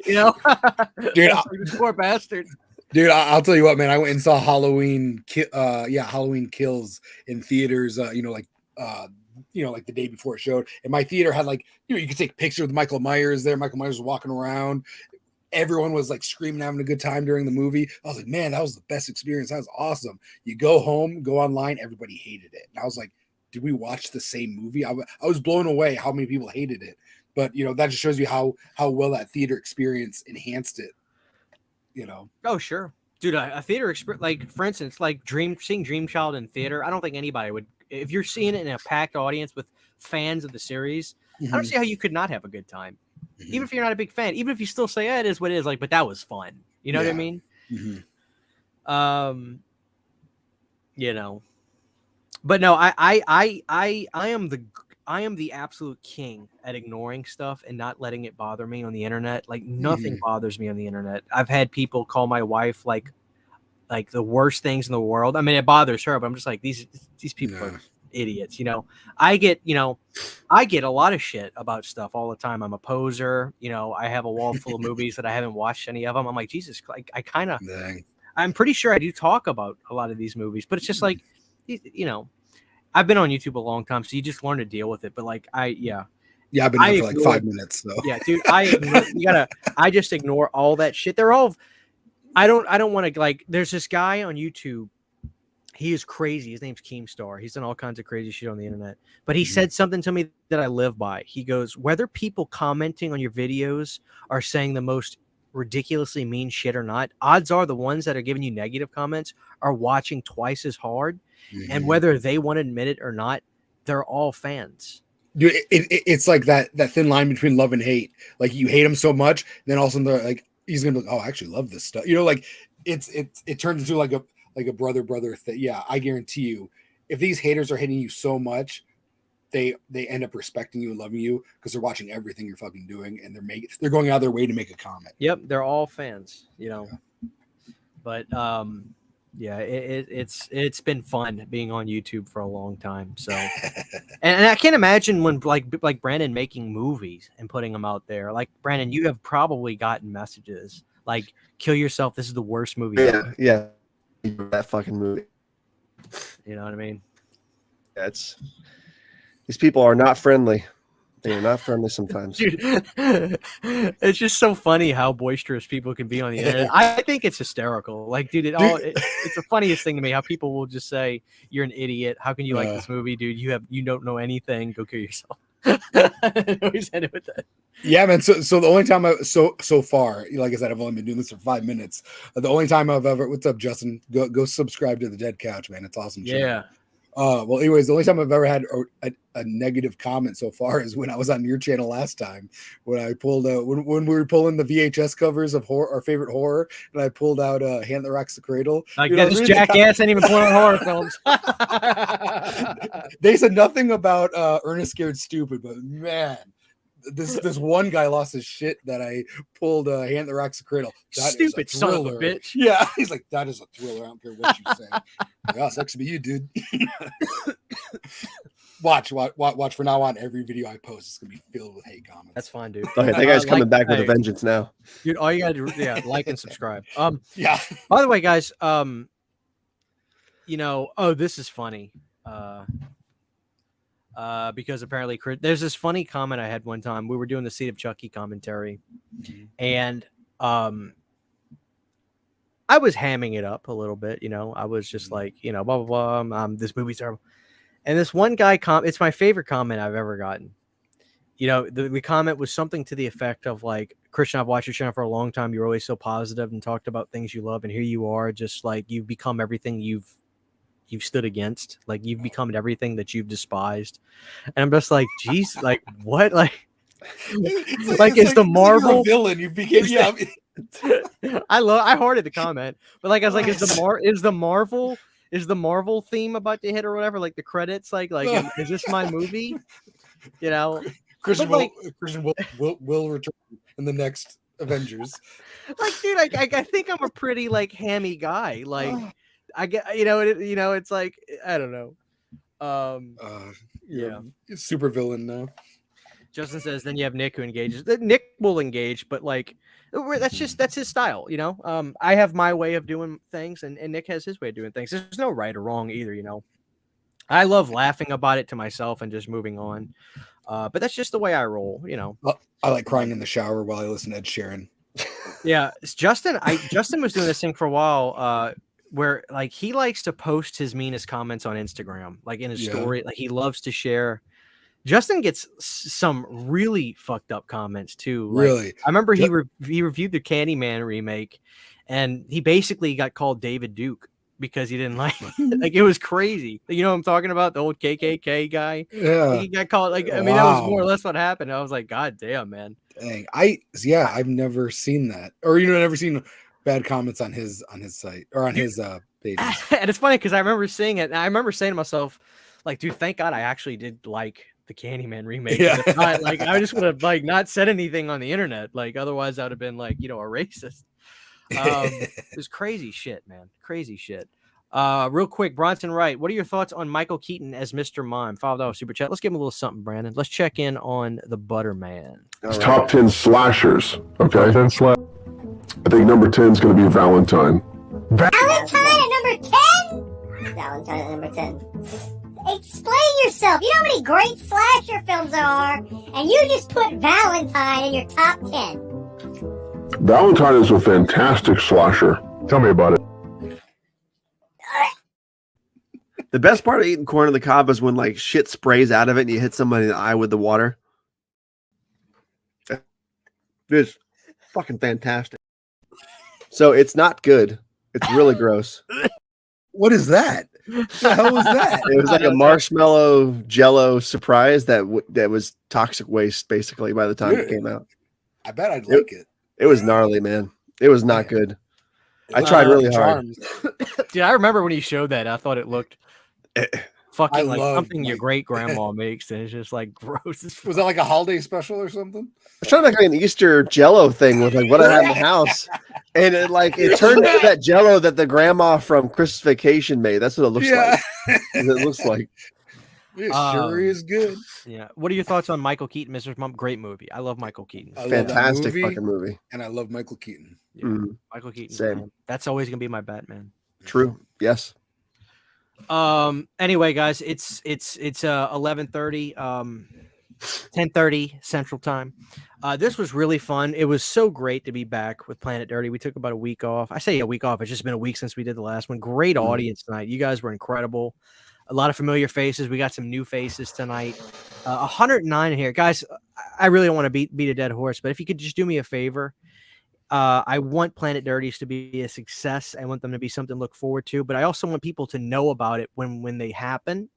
you know, dude, poor bastard. Dude, I'll tell you what, man. I went and saw Halloween Kills in theaters. Like the day before it showed, and my theater had you could take pictures with Michael Myers there. Michael Myers was walking around. Everyone was like screaming, having a good time during the movie. I was like, man, that was the best experience. That was awesome. You go home, go online, everybody hated it. And I was like, did we watch the same movie? I was blown away how many people hated it. But, that just shows you how well that theater experience enhanced it, Oh, sure. Dude, a theater experience, like for instance, like seeing Dream Child in theater. I don't think anybody would. If you're seeing it in a packed audience with fans of the series, I don't see how you could not have a good time. Even if you're not a big fan, even if you still say, it is what it is, like, but that was fun. You know what I mean? You know, but no, I am the absolute king at ignoring stuff and not letting it bother me on the internet. Like nothing bothers me on the internet. I've had people call my wife like the worst things in the world. I mean, it bothers her, but I'm just like, these people are idiots. You know, I get a lot of shit about stuff all the time. I'm a poser. You know, I have a wall full of movies that I haven't watched any of them. I'm like, Jesus, I'm pretty sure I do talk about a lot of these movies, but it's just like, you know, I've been on YouTube a long time, so you just learn to deal with it. But like, I've been there for like 5 minutes. So yeah, dude, I just ignore all that shit. They're all, I don't want to, like, there's this guy on YouTube. He is crazy. His name's Keemstar. He's done all kinds of crazy shit on the internet. But he said something to me that I live by. He goes, whether people commenting on your videos are saying the most ridiculously mean shit or not, odds are the ones that are giving you negative comments are watching twice as hard. And whether they want to admit it or not, they're all fans. Dude, it's like that thin line between love and hate. Like you hate him so much, then all of a sudden they're like, he's gonna be like, oh, I actually love this stuff. You know, like it turns into like a brother thing. Yeah, I guarantee you, if these haters are hating you so much, they end up respecting you and loving you because they're watching everything you're fucking doing, and they're going out of their way to make a comment. Yep, they're all fans, you know. Yeah. But yeah, it's been fun being on YouTube for a long time. So, and I can't imagine when like Brandon making movies and putting them out there. Like Brandon, you have probably gotten messages like "Kill yourself. This is the worst movie." Ever. Yeah, that fucking movie. You know what I mean? These people are not friendly. They are not friendly sometimes. Dude, it's just so funny how boisterous people can be on the internet. I think it's hysterical. Like, dude, it's the funniest thing to me how people will just say, "You're an idiot. How can you like this movie, dude? You don't know anything. Go kill yourself." I always end it with that. Yeah, man. So the only time so far, like I said, I've only been doing this for 5 minutes. The only time I've ever, what's up, Justin? Go subscribe to the Dead Couch, man. It's awesome. Yeah. Well, anyways, the only time I've ever had a negative comment so far is when I was on your channel last time, when I pulled when we were pulling the VHS covers of our favorite horror, and I pulled out Hand That Rocks the Cradle. Like, this jackass ain't even pulling horror films. They said nothing about Ernest Scared Stupid, but man, this one guy lost his shit that I pulled Hand That Rocks the Cradle. That Stupid son of a bitch. Yeah, he's like, that is a thriller. I don't care what you say. Yeah, sucks to be you, dude. Watch from now on. Every video I post is gonna be filled with hate comments. That's fine, dude. Okay, that guy's coming back with a vengeance now, dude. All you gotta do, like and subscribe. Yeah. By the way, guys, you know, this is funny. Because apparently there's this funny comment I had one time. We were doing the Seed of Chucky commentary, and I was hamming it up a little bit. You know, I was just like, you know, blah blah blah. This movie's terrible. And this one guy it's my favorite comment I've ever gotten. You know, the comment was something to the effect of like, Christian, I've watched your channel for a long time. You're always so positive and talked about things you love, and here you are, just like you've become everything you've stood against. Like you've become everything that you've despised. And I'm just like, geez, like what? Like is the Marvel villain you became? Yeah. I hearted the comment, but like I was like, is the Marvel theme about to hit or whatever? Like the credits, like is this my movie? You know, Christian will return in the next Avengers. Like, dude, I think I'm a pretty like hammy guy. Like, I get, you know, it's like, I don't know. Yeah, super villain now. Justin says, then you have Nick who engages. Nick will engage, but like, that's his style, you know. I have my way of doing things, and Nick has his way of doing things. There's no right or wrong either, you know. I love laughing about it to myself and just moving on. But that's just the way I roll, you know. I like crying in the shower while I listen to Ed Sheeran. Yeah, Justin was doing this thing for a while, where like he likes to post his meanest comments on Instagram, like in his story. Like he loves to share. Justin gets some really fucked up comments too. Like, really, I remember he reviewed the Candyman remake, and he basically got called David Duke because he didn't like it was crazy. You know what I'm talking about? The old KKK guy. Yeah. He got called that was more or less what happened. I was like, God damn, man. Dang. I've never seen that. Or never seen bad comments on his site or on his pages. And it's funny because I remember seeing it and I remember saying to myself, like, dude, thank God I actually did like the Candyman remake. Yeah. If not, like I just would have like not said anything on the internet. Like otherwise I would have been like, a racist. It was crazy shit, man. Crazy shit. Real quick, Bronson Wright, what are your thoughts on Michael Keaton as Mr. Mime? $5 super chat. Let's give him a little something, Brandon. Let's check in on the Butterman. Right. Top 10 slashers. Okay. I think number 10 is going to be Valentine. Valentine at number 10? Valentine at number 10. Explain yourself. You know how many great slasher films there are, and you just put Valentine in your top 10. Valentine is a fantastic slasher. Tell me about it. The best part of eating corn on the cob is when like shit sprays out of it and you hit somebody in the eye with the water. It's fucking fantastic. So it's not good. It's really gross. What is that? What the hell was that? It was like a marshmallow jello surprise that was toxic waste basically by the time it came out. I bet I'd like it. It was gnarly, man. It was not good. I tried really hard. Dude, I remember when he showed that. I thought it looked fucking like something your great grandma makes, and it's just like gross. Was that like a holiday special or something? I was trying to make like an Easter Jello thing with like what I had in the house, and it turned into that Jello that the grandma from Christmas Vacation made. That's what it looks like. It looks like. It sure is good. Yeah. What are your thoughts on Michael Keaton, Mr. Mom? Great movie. I love Michael Keaton. Fantastic fucking movie. And I love Michael Keaton. Yeah. Michael Keaton. Same. Man. That's always gonna be my Batman. True. Yes. Anyway, guys, it's 11:30, 10:30 Central Time. This was really fun. It was so great to be back with Planet Dirty. We took about a week off. I say a week off. It's just been a week since we did the last one. Great audience tonight. You guys were incredible. A lot of familiar faces. We got some new faces tonight. 109 here, guys. I really don't want to beat a dead horse, but if you could just do me a favor. I want Planet Dirties to be a success. I want them to be something to look forward to, but I also want people to know about it when they happen.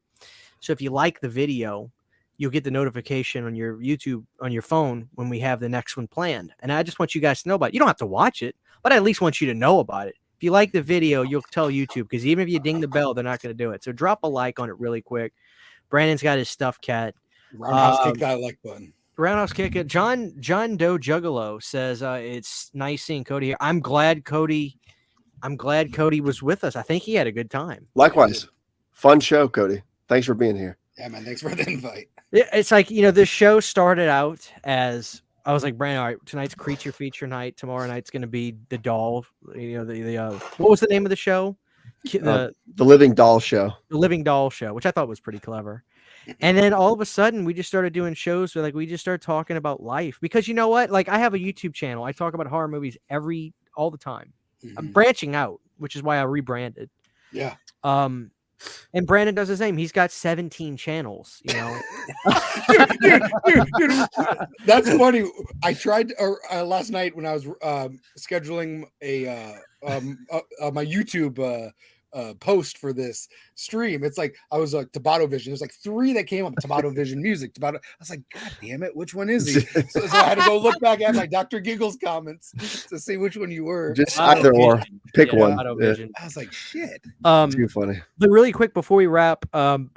So if you like the video, you'll get the notification on your YouTube, on your phone when we have the next one planned. And I just want you guys to know about it. You don't have to watch it, but I at least want you to know about it. If you like the video, you'll tell YouTube, because even if you ding the bell, they're not going to do it. So drop a like on it really quick. Brandon's got his stuffed cat. Roundhouse kick that like button. Roundhouse kick it. John Doe Juggalo says it's nice seeing Cody here. I'm glad Cody was with us. I think he had a good time. Likewise. Fun show, Cody. Thanks for being here. Yeah, man. Thanks for the invite. It's like, this show started out as, I was like, Brandon, all right, tonight's creature feature night. Tomorrow night's going to be the doll. What was the name of the show? The Living Doll Show. The Living Doll Show, which I thought was pretty clever. And then all of a sudden we just started doing shows where we just started talking about life, because you know what? Like, I have a YouTube channel. I talk about horror movies all the time. I'm branching out, which is why I rebranded. Yeah. And Brandon does the same. He's got 17 channels, dude, that's funny. I tried last night when I was scheduling my YouTube post for this stream. It's like I was like Tabata Vision. There's like 3 that came up. Tabata Vision music. I was like, God damn it, which one is he? So I had to go look back at my Dr. Giggles comments to see which one you were. Just either or. Pick one. Yeah. I was like, shit. Too funny. But really quick before we wrap,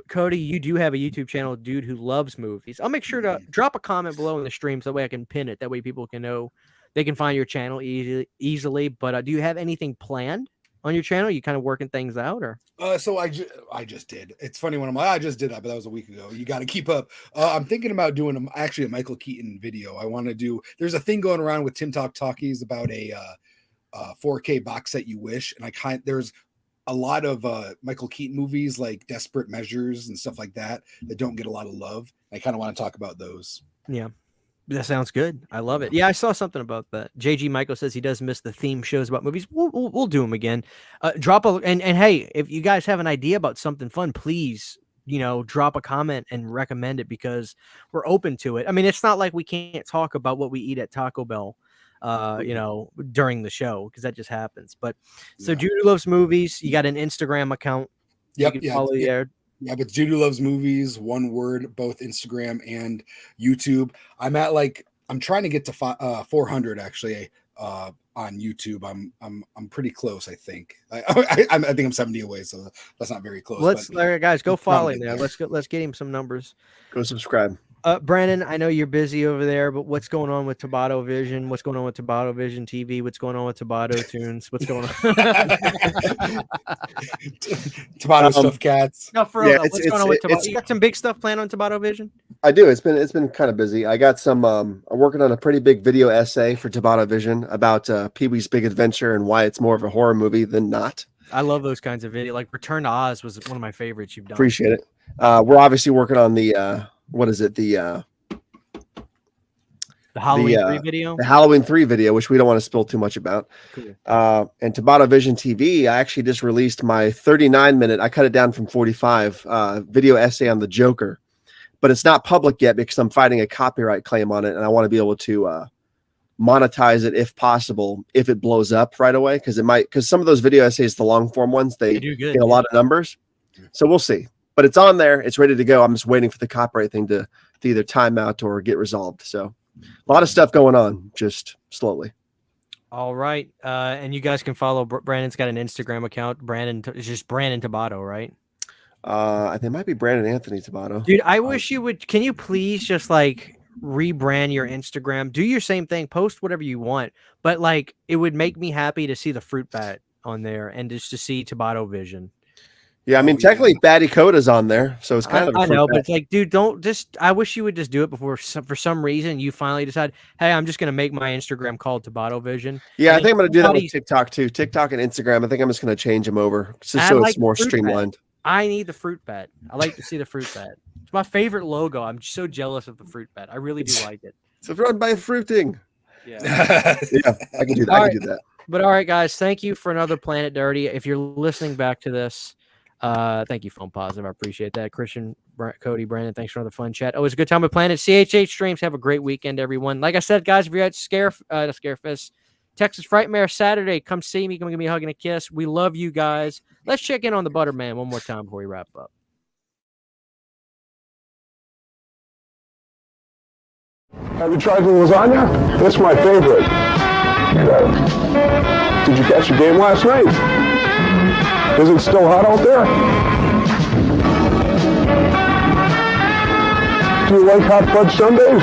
Cody, you do have a YouTube channel, Dude Who Loves Movies. I'll make sure to drop a comment below in the stream so that way I can pin it. That way people can know they can find your channel easily. But do you have anything planned on your channel? You kind of working things out, or? So I just did. It's funny when I'm like, I just did that, but that was a week ago. You got to keep up. I'm thinking about doing actually a Michael Keaton video. I want to do. There's a thing going around with Tim Talkies about a 4K box set you wish, and there's a lot of Michael Keaton movies like Desperate Measures and stuff like that don't get a lot of love. I kind of want to talk about those. Yeah. That sounds good. I love it. Yeah, I saw something about that. JG Michael says he does miss the theme shows about movies. We'll do them again. And hey, if you guys have an idea about something fun, please, drop a comment and recommend it, because we're open to it. I mean, it's not like we can't talk about what we eat at Taco Bell. during the show, because that just happens. But so Judy Loves Movies, you got an Instagram account. Yep. You can follow there. Yeah, but Judy Loves Movies, one word, both Instagram and YouTube. I'm trying to get to 400 actually on YouTube. I'm pretty close, I think. I think I'm 70 away, so that's not very close. Guys, go follow him there. Let's get him some numbers. Go subscribe. Brandon, I know you're busy over there, but what's going on with Tabata Vision? What's going on with Tabata Vision TV? What's going on with Tabata Tunes? What's going on? Tabata Stuffed Cats. No, for real. What's going on with Tabata? You got some big stuff planned on Tabata Vision? I do. It's been kind of busy. I got some. I'm working on a pretty big video essay for Tabata Vision about Pee-wee's Big Adventure and why it's more of a horror movie than not. I love those kinds of videos. Like Return to Oz was one of my favorites you've done. Appreciate it. We're obviously working on the what is it? The Halloween 3 video? The Halloween 3 video, which we don't want to spill too much about. Cool. And Tabata Vision TV, I actually just released my 39-minute, I cut it down from 45, video essay on the Joker. But it's not public yet because I'm fighting a copyright claim on it, and I want to be able to monetize it if possible, if it blows up right away, because some of those video essays, the long-form ones, they do good, get a lot of numbers. So we'll see. But it's on there. It's ready to go. I'm just waiting for the copyright thing to either time out or get resolved. So a lot of stuff going on, just slowly. All right. And you guys can follow Brandon's got an Instagram account. It's just Brandon Tabato, right? I think it might be Brandon Anthony Tabato. Dude, I wish you would. Can you please just like rebrand your Instagram? Do your same thing. Post whatever you want. But like, it would make me happy to see the fruit bat on there and just to see Tabato Vision. Yeah, I mean, technically, Batty Coda's on there, so it's kind of. I know, but it's like, dude, I wish you would just do it before. For some reason, you finally decide, hey, I'm just gonna make my Instagram called Tabata Vision. Yeah, I think I'm gonna do that with TikTok too. TikTok and Instagram. I think I'm just gonna change them over just so it's more streamlined. I need the fruit bat. I like to see the fruit bat. It's my favorite logo. I'm so jealous of the fruit bat. I really do like it. It's run by fruiting. Yeah, yeah, I can do that. I can do that. But all right, guys, thank you for another Planet Dirty. If you're listening back to this. Thank you, Phone Positive. I appreciate that. Christian, Cody, Brandon, thanks for another fun chat. Always a good time with Planet CHH streams. Have a great weekend, everyone. Like I said, guys, if you're at Scarefest, Texas Frightmare Saturday, come see me. Come give me a hug and a kiss. We love you guys. Let's check in on the Butterman one more time before we wrap up. Have you tried the lasagna? That's my favorite. Did you catch the game last night? Is it still hot out there? Do you like hot fudge sundaes?